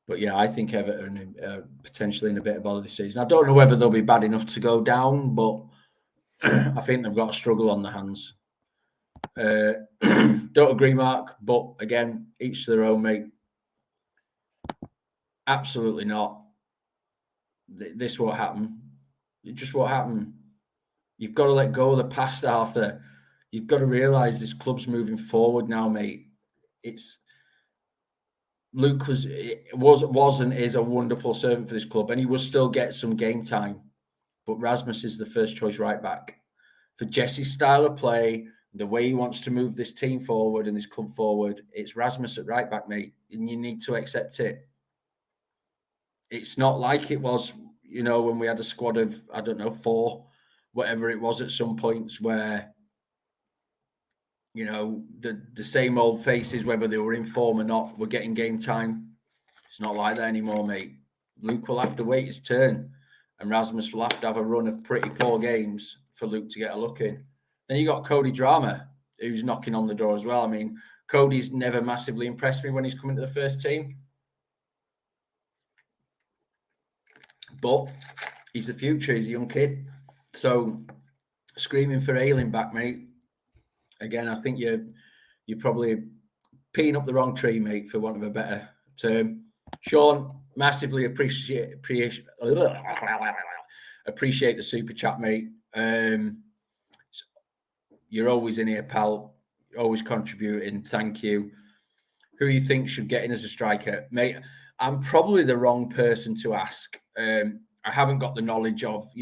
But yeah, I think Everton are potentially in a bit of bother this season. I don't know whether they'll be bad enough to go down, but I think they've got a struggle on their hands. Don't agree, Mark, but again, each to their own, mate. Absolutely not. This won't happen. It just won't happen. You've got to let go of the past, Arthur. You've got to realise this club's moving forward now, mate. Luke was and is a wonderful servant for this club, and he will still get some game time. But Rasmus is the first choice right back. For Jesse's style of play, the way he wants to move this team forward and this club forward, it's Rasmus at right back, mate, and you need to accept it. It's not like it was, when we had a squad of, I don't know, 4, whatever it was at some points where, the same old faces, whether they were in form or not, were getting game time. It's not like that anymore, mate. Luke will have to wait his turn, and Rasmus will have to have a run of pretty poor games for Luke to get a look in. Then you got Cody Drama, who's knocking on the door as well. I mean, Cody's never massively impressed me when he's coming to the first team. But he's the future. He's a young kid. So screaming for Ayling back, mate. Again, I think you're probably peeing up the wrong tree, mate, for want of a better term. Sean, massively appreciate the super chat, mate. You're always in here, pal. Always contributing. Thank you. Who you think should get in as a striker, mate? I'm probably the wrong person to ask. I haven't got the knowledge of,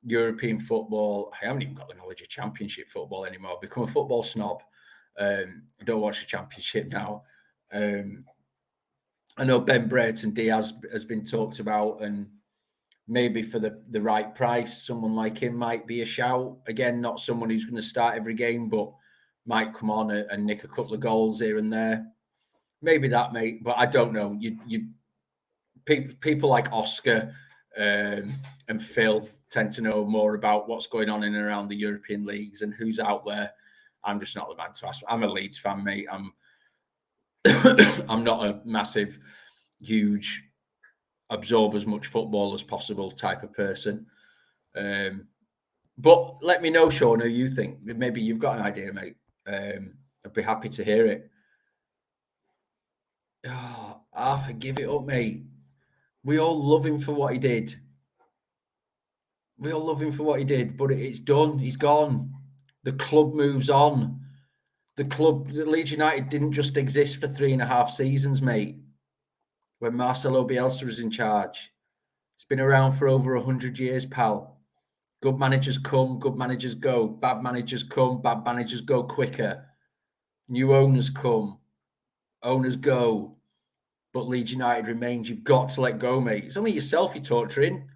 European football. I haven't even got the knowledge of Championship football anymore. I've become a football snob. I don't watch the Championship now. I know Ben Brereton Diaz has been talked about, and maybe for the right price, someone like him might be a shout. Again, not someone who's going to start every game, but might come on and nick a couple of goals here and there. Maybe that, mate, but I don't know. People like Oscar and Phil tend to know more about what's going on in and around the European leagues and who's out there. I'm just not the man to ask. I'm a Leeds fan, mate. I'm not a massive, huge, absorb as much football as possible type of person. But let me know, Sean, who you think. Maybe you've got an idea, mate. I'd be happy to hear it. Oh, Arthur, give it up, mate. We all love him for what he did. But it's done. He's gone. The club moves on. The Leeds United didn't just exist for 3.5 seasons, mate. When Marcelo Bielsa was in charge. It's been around for over 100 years, pal. Good managers come, good managers go. Bad managers come, bad managers go quicker. New owners come, owners go. But Leeds United remains. You've got to let go, mate. It's only yourself you're torturing.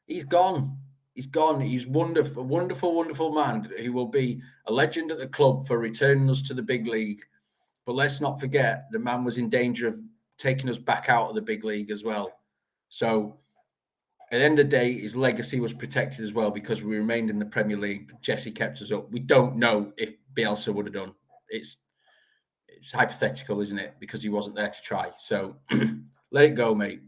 He's gone. He's gone. He's wonderful, wonderful, wonderful man who will be a legend at the club for returning us to the big league. But let's not forget, the man was in danger of taking us back out of the big league as well. So at the end of the day, his legacy was protected as well because we remained in the Premier League. Jesse kept us up. We don't know if Bielsa would have done. It's hypothetical, isn't it? Because he wasn't there to try. So let it go, mate.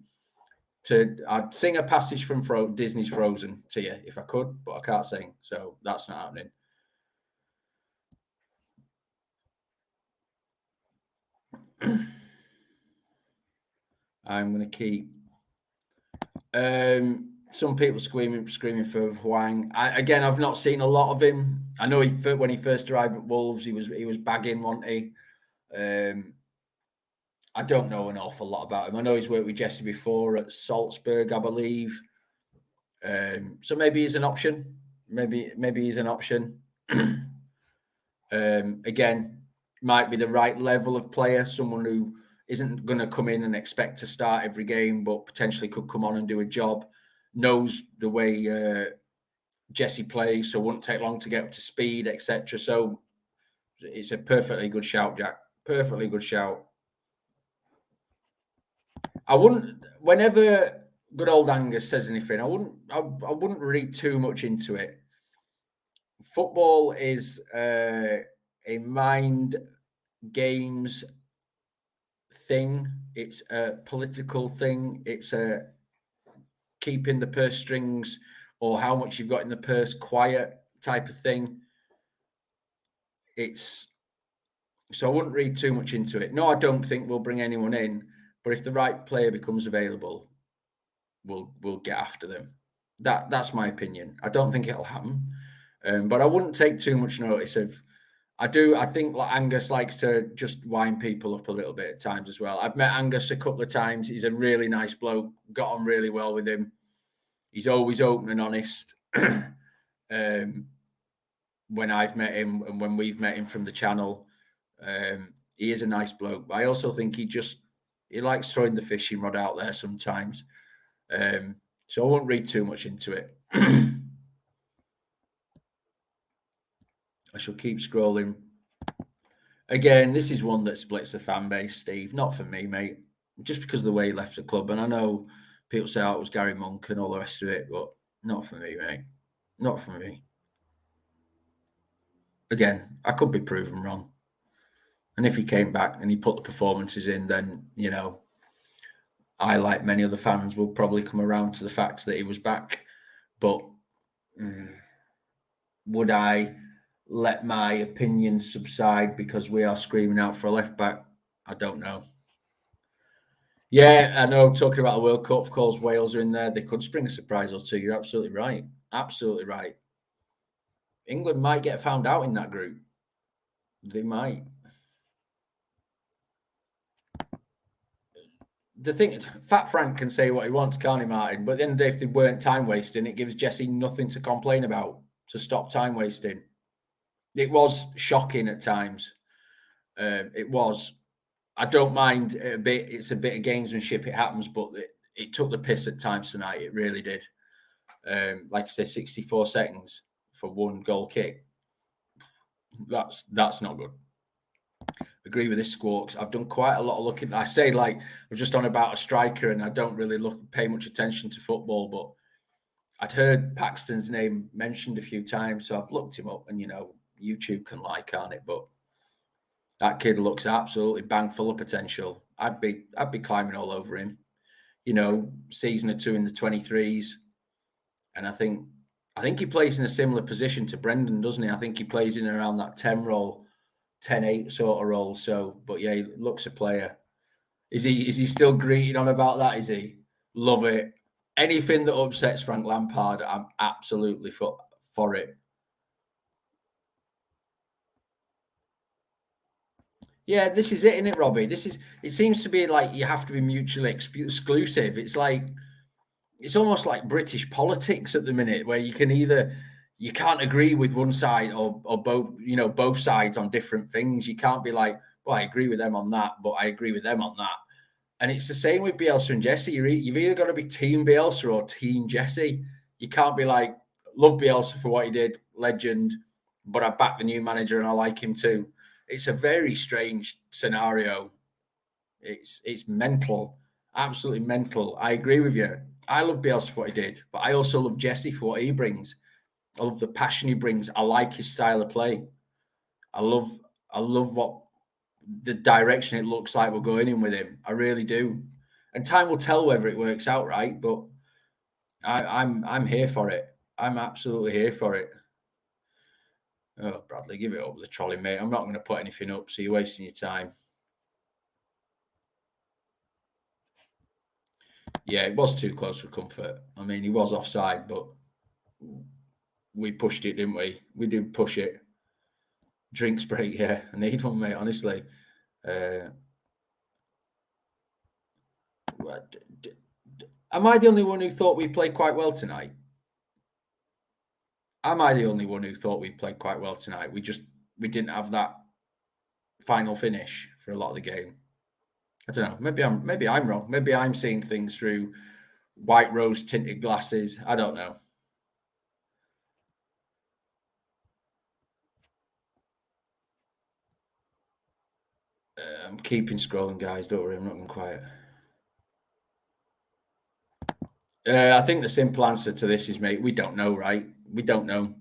I'd sing a passage from Disney's Frozen to you if I could, but I can't sing. So that's not happening. I'm going to keep. Some people screaming for Hwang. I've not seen a lot of him. I know when he first arrived at Wolves, he was bagging, wasn't he? I don't know an awful lot about him. I know he's worked with Jesse before at Salzburg, I believe. So maybe he's an option. Maybe he's an option. Again, might be the right level of player, someone who isn't going to come in and expect to start every game, but potentially could come on and do a job, knows the way Jesse plays, so wouldn't take long to get up to speed, etc. So it's a perfectly good shout, Jack. Perfectly good shout. I wouldn't, whenever good old Angus says anything, I wouldn't read too much into it. Football is a mind games thing. It's a political thing. It's a keeping the purse strings or how much you've got in the purse quiet type of thing. So I wouldn't read too much into it. No, I don't think we'll bring anyone in, but if the right player becomes available, we'll get after them. That's my opinion. I don't think it'll happen, but I wouldn't take too much notice of. I think like Angus likes to just wind people up a little bit at times as well. I've met Angus a couple of times. He's a really nice bloke. Got on really well with him. He's always open and honest. When I've met him and when we've met him from the channel, he is a nice bloke. But I also think he likes throwing the fishing rod out there sometimes. So I won't read too much into it. I shall keep scrolling. Again, this is one that splits the fan base, Steve. Not for me, mate. Just because of the way he left the club. And I know people say, it was Gary Monk and all the rest of it, but not for me, mate. Not for me. Again, I could be proven wrong. And if he came back and he put the performances in, then, I, like many other fans, will probably come around to the fact that he was back. But would I let my opinion subside because we are screaming out for a left back? I don't know. Yeah, I know. Talking about the World Cup, of course, Wales are in there. They could spring a surprise or two. You're absolutely right. Absolutely right. England might get found out in that group. They might. The thing is, Fat Frank can say what he wants, can't he, Martin? But at the end of the day, if they weren't time wasting, it gives Jesse nothing to complain about to stop time wasting. It was shocking at times. It was. I don't mind it a bit. It's a bit of gamesmanship. It happens, but it took the piss at times tonight. It really did. Like I said, 64 seconds for one goal kick. That's not good. Agree with this, Squawks. I've done quite a lot of looking. I say like I'm just on about a striker, and I don't really pay much attention to football, but I'd heard Paxton's name mentioned a few times, so I've looked him up, and YouTube can lie, can't it? But that kid looks absolutely bang full of potential. I'd be climbing all over him. Season or two in the 23s, and I think he plays in a similar position to Brendan, doesn't he? I think he plays in around that 10 role, 10-8 sort of role. So, but yeah, he looks a player. Is he still greeting on about that? Is he? Love it. Anything that upsets Frank Lampard, I'm absolutely for it. Yeah, this is it, isn't it, Robbie? It seems to be like you have to be mutually exclusive. It's almost like British politics at the minute, where you can't agree with one side or both, both sides on different things. You can't be like, well, I agree with them on that, but I agree with them on that. And it's the same with Bielsa and Jesse. You've either got to be Team Bielsa or Team Jesse. You can't be like, love Bielsa for what he did, legend, but I back the new manager and I like him too. It's a very strange scenario. It's mental, absolutely mental. I agree with you. I love Bielsa for what he did, but I also love Jesse for what he brings. I love the passion he brings. I like his style of play. I love what the direction it looks like we're going in with him. I really do. And time will tell whether it works out right, but I'm here for it. I'm absolutely here for it. Oh, Bradley, give it up with the trolley, mate. I'm not going to put anything up, so you're wasting your time. Yeah, it was too close for comfort. I mean, he was offside, but we pushed it, didn't we? We did push it. Drinks break, yeah. I need one, mate, honestly. Am I the only one who thought we played quite well tonight? Am I the only one who thought we played quite well tonight? We didn't have that final finish for a lot of the game. I don't know. Maybe I'm wrong. Maybe I'm seeing things through white rose tinted glasses. I don't know. I'm keeping scrolling, guys. Don't worry, I'm not going quiet. I think the simple answer to this is, mate, we don't know, right? We don't know.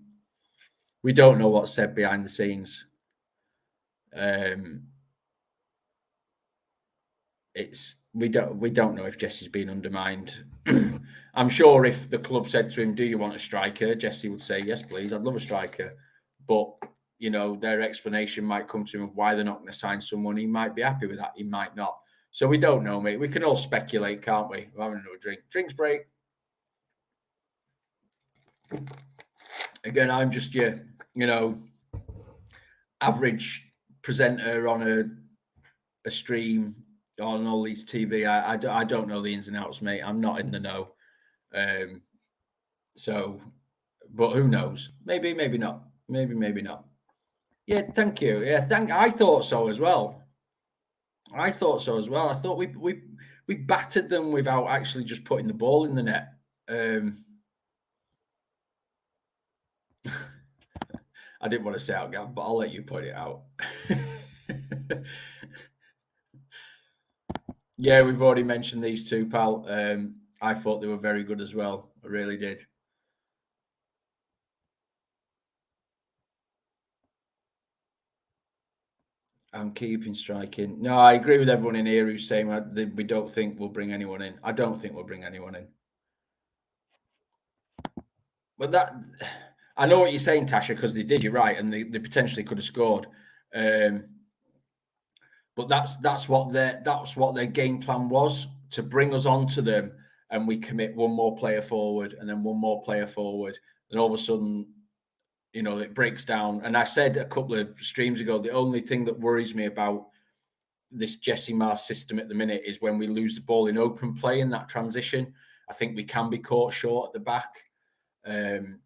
We don't know what's said behind the scenes. We don't know if Jesse's been undermined. I'm sure if the club said to him, "Do you want a striker?" Jesse would say, "Yes, please. I'd love a striker." But you know, their explanation might come to him of why they're not going to sign someone. He might be happy with that. He might not. So we don't know, mate. We can all speculate, can't we? We're having another drink. Drinks break. Again, I'm just your, average presenter on a stream on all these TV. I don't know the ins and outs, mate. I'm not in the know. So, but who knows? Maybe not. Maybe not. Yeah, thank you. Yeah, I thought so as well. I thought we battered them without actually just putting the ball in the net. I didn't want to say out, Gav, but I'll let you put it out. Yeah, we've already mentioned these two, pal. I thought they were very good as well. I really did. I'm keeping striking. No, I agree with everyone in here who's saying we don't think we'll bring anyone in. I don't think we'll bring anyone in. But I know what you're saying, Tasha, because they did. You're right, and they potentially could have scored. But that's what their game plan was, to bring us onto them, and we commit one more player forward, and then one more player forward, and all of a sudden, it breaks down. And I said a couple of streams ago, the only thing that worries me about this Jesse Mars system at the minute is when we lose the ball in open play in that transition. I think we can be caught short at the back. And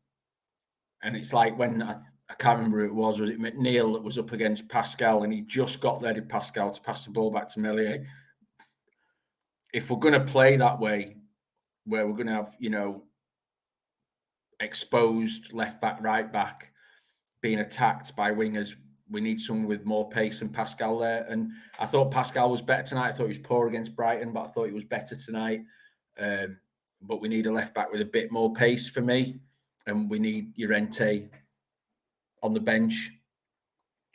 it's like when I can't remember who it was it McNeil that was up against Pascal, and he just got there to Pascal to pass the ball back to Meslier. If we're going to play that way, where we're going to have, exposed left back, right back, being attacked by wingers, we need someone with more pace than Pascal there. And I thought Pascal was better tonight. I thought he was poor against Brighton, but I thought he was better tonight. But we need a left back with a bit more pace for me. And we need Llorente on the bench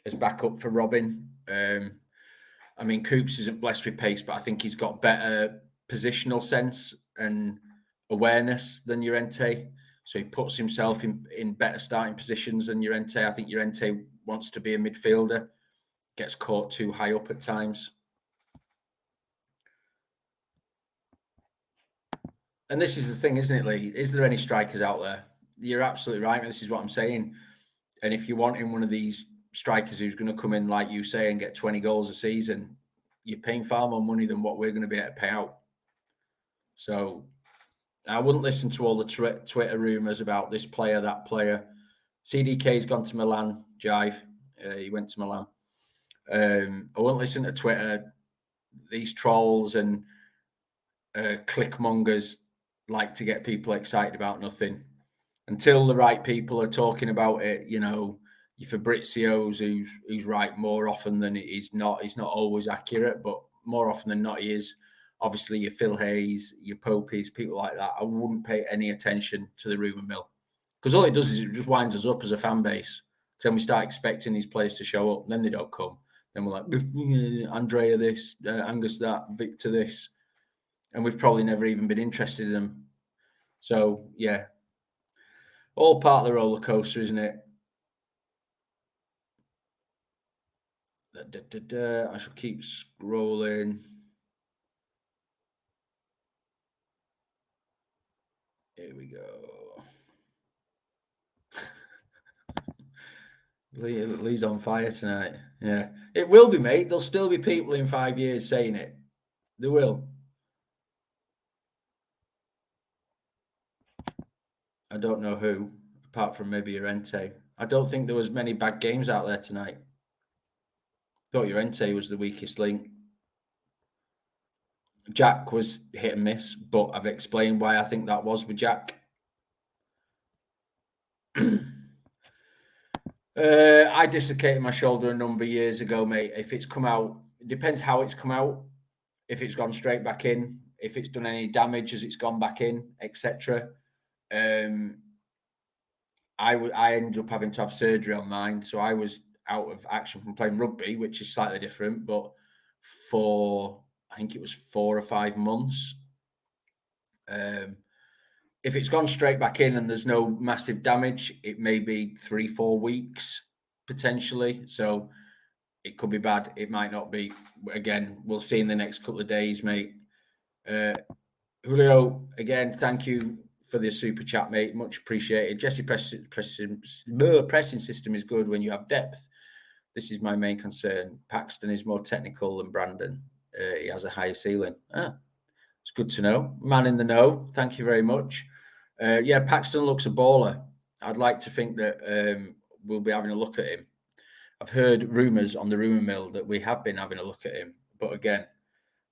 as backup for Robin. I mean, Coops isn't blessed with pace, but I think he's got better positional sense and awareness than Llorente. So he puts himself in better starting positions than Llorente. I think Llorente wants to be a midfielder, gets caught too high up at times. And this is the thing, isn't it, Lee? Is there any strikers out there? You're absolutely right. This is what I'm saying. And if you want in one of these strikers who's going to come in, like you say, and get 20 goals a season, you're paying far more money than what we're going to be able to pay out. So I wouldn't listen to all the Twitter rumours about this player, that player. CDK's gone to Milan, Jive. He went to Milan. I wouldn't listen to Twitter. These trolls and clickmongers like to get people excited about nothing. Until the right people are talking about it, your Fabrizios, who's right more often than he's not. He's not always accurate, but more often than not, he is. Obviously, your Phil Hayes, your Popies, people like that. I wouldn't pay any attention to the rumour mill, because all it does is it just winds us up as a fan base. Then we start expecting these players to show up, and then they don't come. Then we're like, Andrea this, Angus that, Victor this, and we've probably never even been interested in them. So, yeah, all part of the roller coaster, isn't it? I shall keep scrolling. Here we go. Lee's on fire tonight. Yeah, it will be, mate. There'll still be people in 5 years saying it. There will. I don't know who, apart from maybe Llorente. I don't think there was many bad games out there tonight. Thought Llorente was the weakest link. Jack was hit and miss, but I've explained why I think that was with Jack. I dislocated my shoulder a number of years ago, mate. If it's come out, it depends how it's come out. If it's gone straight back in, if it's done any damage as it's gone back in, etc. I ended up having to have surgery on mine, so I was out of action from playing rugby, which is slightly different, but for I think it was 4 or 5 months. If it's gone straight back in and there's no massive damage, it may be 3-4 weeks potentially. So it could be bad. It might not be. Again, we'll see in the next couple of days, mate. Julio, again, thank you for the super chat, mate. Much appreciated. Jesse, pressing system is good when you have depth. This is my main concern. Paxton is more technical than Brandon. He has a higher ceiling. It's good to know. Man in the know. Thank you very much. Yeah, Paxton looks a baller. I'd like to think that we'll be having a look at him. I've heard rumours on the rumour mill that we have been having a look at him. But again,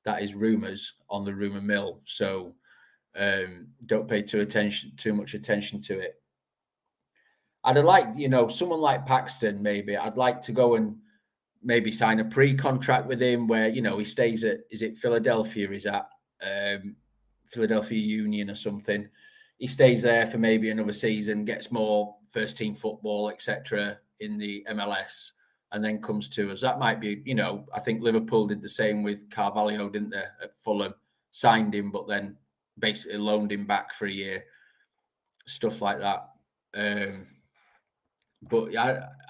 that is rumours on the rumour mill. So don't pay too much attention to it. I'd like, someone like Paxton, maybe. I'd like to go and maybe sign a pre-contract with him where, he stays at, is it Philadelphia he's at? Philadelphia Union or something. He stays there for maybe another season, gets more first team football, etc. in the MLS, and then comes to us. That might be, I think Liverpool did the same with Carvalho, didn't they, at Fulham? Signed him, but then basically loaned him back for a year. Stuff like that. But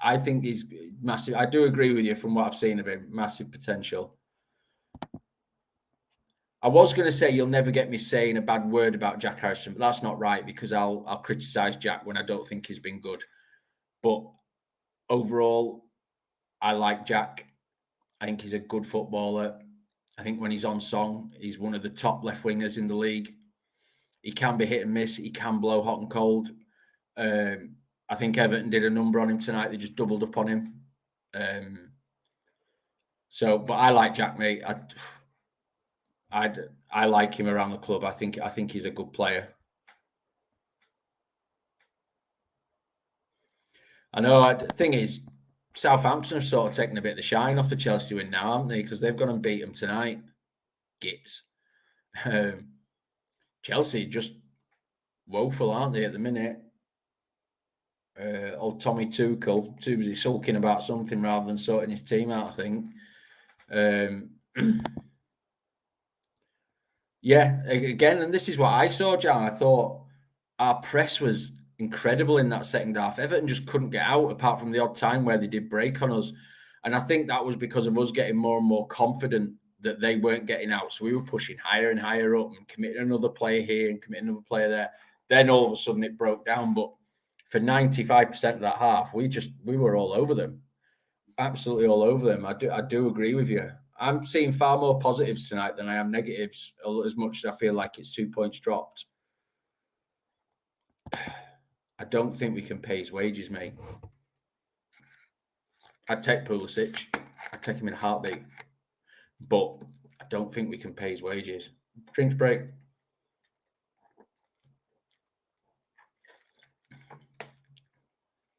I think he's massive. I do agree with you from what I've seen of him. Massive potential. I was going to say you'll never get me saying a bad word about Jack Harrison, but that's not right because I'll criticise Jack when I don't think he's been good. But overall, I like Jack. I think he's a good footballer. I think when he's on song, he's one of the top left wingers in the league. He can be hit and miss. He can blow hot and cold. I think Everton did a number on him tonight. They just doubled up on him. But I like Jack, mate. I like him around the club. I think he's a good player. I know. The thing is, Southampton have sort of taken a bit of the shine off the Chelsea win now, haven't they? Because they've gone and beat them tonight. Gits. Chelsea just woeful, aren't they, at the minute? Old Tommy Tuchel, too busy sulking about something rather than sorting his team out, I think. Yeah, again, and this is what I saw, John. I thought our press was incredible in that second half. Everton just couldn't get out apart from the odd time where they did break on us. And I think that was because of us getting more and more confident that they weren't getting out. So we were pushing higher and higher up and committing another player here and committing another player there. Then all of a sudden it broke down. But for 95% of that half, we were all over them. Absolutely all over them. I do agree with you. I'm seeing far more positives tonight than I am negatives, as much as I feel like it's 2 points dropped. I don't think we can pay his wages, mate. I'd take Pulisic. I'd take him in a heartbeat. But I don't think we can pay his wages. Drinks break.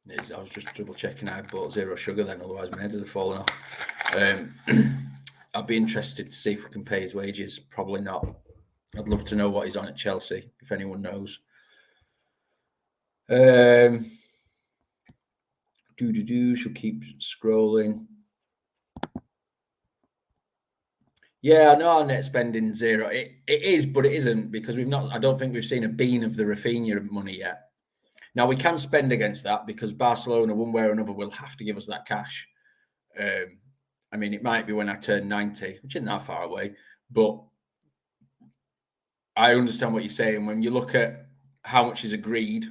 I was just double checking I bought 0 sugar then, otherwise my head would have fallen off. I'd be interested to see if we can pay his wages. Probably not. I'd love to know what he's on at Chelsea, if anyone knows. She'll keep scrolling. Yeah, I know our net spending 0. It is, but it isn't because I don't think we've seen a bean of the Rafinha money yet. Now we can spend against that because Barcelona, one way or another, will have to give us that cash. I mean, it might be when I turn 90, which isn't that far away, but I understand what you're saying. When you look at how much is agreed,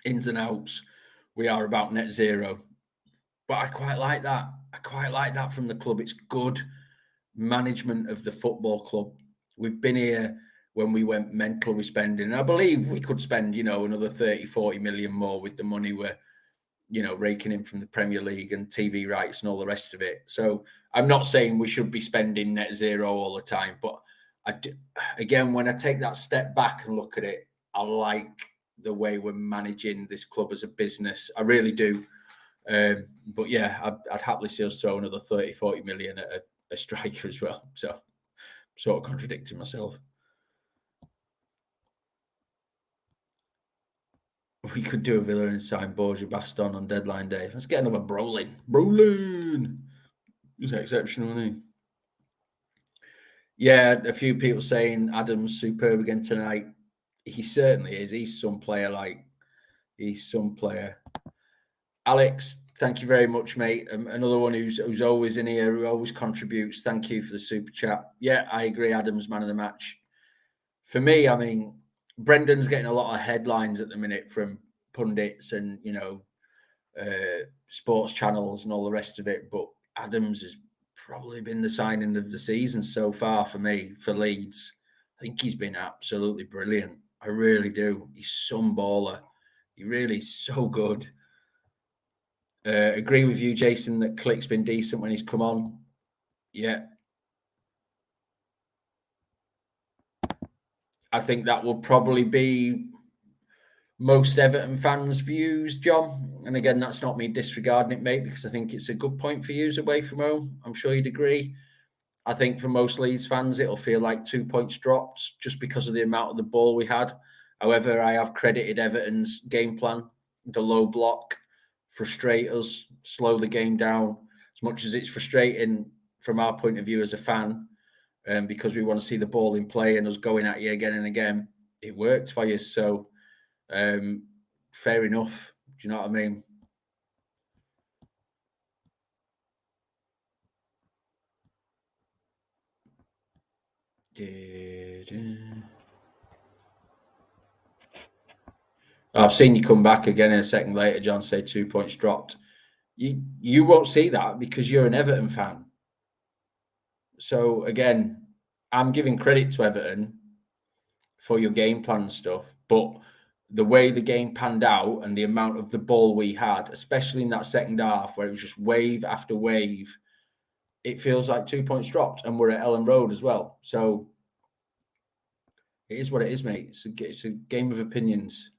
ins and outs, we are about net 0. But I quite like that. I quite like that from the club. It's good management of the football club. We've been here. when we went mental with spending. And I believe we could spend, you know, another 30, 40 million more with the money we're, you know, raking in from the Premier League and TV rights and all the rest of it. So I'm not saying we should be spending net zero all the time, but again, when I take that step back and look at it, I like the way we're managing this club as a business. I really do. But yeah, I'd happily see us throw another 30, 40 million at a striker as well. So I'm sort of contradicting myself. We could do a Villa and sign Borja Baston on deadline day. Let's get another Brolin. Brolin! He's exceptional, isn't he? Yeah, a few people saying Adams superb again tonight. He certainly is. He's some player, he's some player. Alex, thank you very much, mate. Another one who's always in here, who always contributes. Thank you for the super chat. Yeah, I agree. Adams, man of the match. For me, I mean, Brendan's getting a lot of headlines at the minute from pundits and, you know, sports channels and all the rest of it. But Adams has probably been the signing of the season so far for me, for Leeds. I think he's been absolutely brilliant. I really do. He's some baller. He really is so good. Agree with you, Jason, that Klich's been decent when he's come on. Yeah. I think that will probably be most Everton fans' views, John. And again, that's not me disregarding it, mate, because I think it's a good point for you away from home. I'm sure you'd agree. I think for most Leeds fans, it'll feel like 2 points dropped just because of the amount of the ball we had. However, I have credited Everton's game plan, the low block, frustrate us, slow the game down. As much as it's frustrating from our point of view as a fan, because we want to see the ball in play and us going at you again and again, it worked for you. So, fair enough. Do you know what I mean? I've seen you come back again in a second later, John, say 2 points dropped. You won't see that because you're an Everton fan. So again, I'm giving credit to Everton for your game plan and stuff, but the way the game panned out and the amount of the ball we had, especially in that second half where it was just wave after wave, it feels like 2 points dropped, and we're at Ellen Road as well. So it is what it is, mate. It's a game of opinions.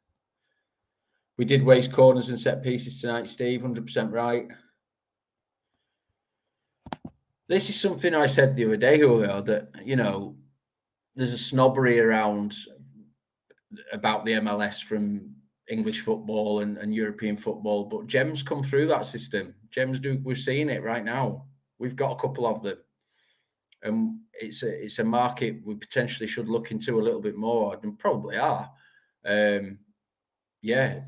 We did waste corners and set pieces tonight, Steve. 100% right. This is something I said the other day, Julio, that, you know, there's a snobbery around about the MLS from English football and European football, but gems come through that system. Gems do. We're seeing it right now. We've got a couple of them. And it's a market we potentially should look into a little bit more, and probably are. Yeah,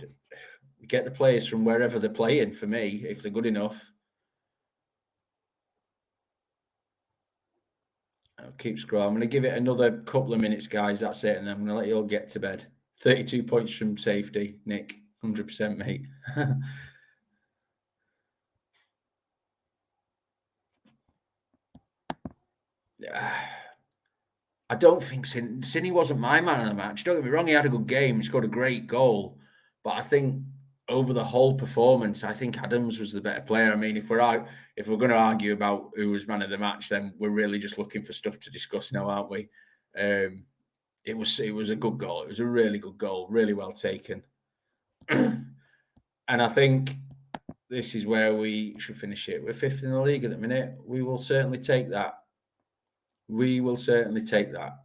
get the players from wherever they're playing, for me, if they're good enough. I'll keep scrolling. I'm going to give it another couple of minutes, guys. That's it. And I'm going to let you all get to bed. 32 points from safety, Nick. 100%, mate. I don't think Cine wasn't my man of the match. Don't get me wrong, he had a good game. He scored a great goal. But I think over the whole performance, I think Adams was the better player. I mean, if we're going to argue about who was man of the match, then we're really just looking for stuff to discuss now, aren't we? It was a good goal. It was a really good goal, really well taken. And I think this is where we should finish it. We're fifth in the league at the minute. We will certainly take that. We will certainly take that.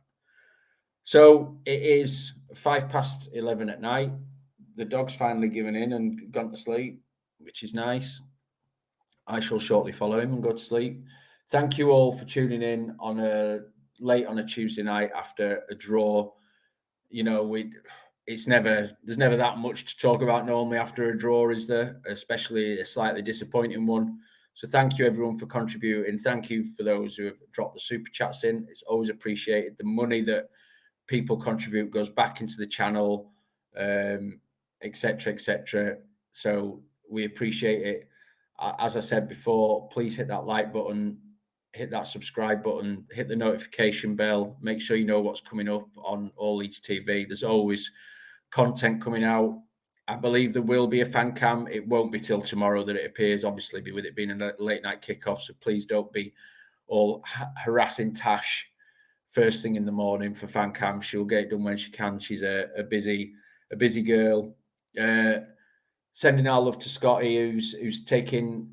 So it is 11:05 at night. The dog's finally given in and gone to sleep, which is nice. I shall shortly follow him and go to sleep. Thank you all for tuning in late on a Tuesday night after a draw. You know, there's never that much to talk about normally after a draw, is there? Especially a slightly disappointing one. So thank you everyone for contributing. Thank you for those who have dropped the super chats in. It's always appreciated. The money that people contribute goes back into the channel, etc., etc. So we appreciate it. As I said before, please hit that like button. hit that subscribe button, hit the notification bell, make sure you know what's coming up on All Leeds TV. There's always content coming out. I believe there will be a fan cam. It won't be till tomorrow that it appears, obviously, with it being a late night kickoff. So please don't be all harassing Tash first thing in the morning for fan cam. She'll get it done when she can. She's a busy girl. Sending our love to Scotty, who's taking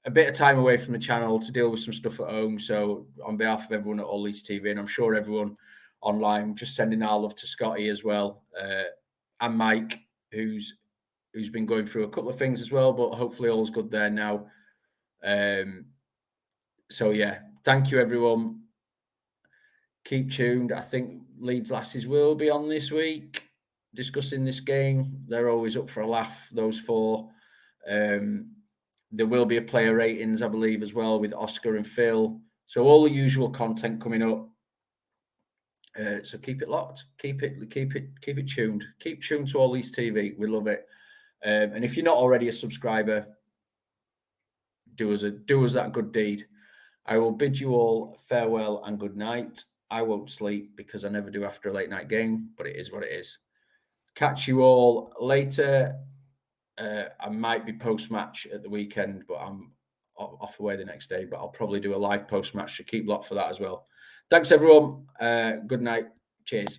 a bit of time away from the channel to deal with some stuff at home. So on behalf of everyone at All Leeds TV, and I'm sure everyone online, just sending our love to Scotty as well, and Mike, who's been going through a couple of things as well, but hopefully all's good there now. So yeah, thank you everyone. Keep tuned. I think Leeds Lasses will be on this week discussing this game. They're always up for a laugh, those four. There will be a player ratings, I believe, as well with Oscar and Phil. So all the usual content coming up. So keep it locked. Keep it tuned. Keep tuned to All Leeds TV. We love it. And if you're not already a subscriber, do us that good deed. I will bid you all farewell and good night. I won't sleep because I never do after a late night game, but it is what it is. Catch you all later. I might be post-match at the weekend, but I'm off away the next day. But I'll probably do a live post-match, so keep locked for that as well. Thanks, everyone. Good night. Cheers.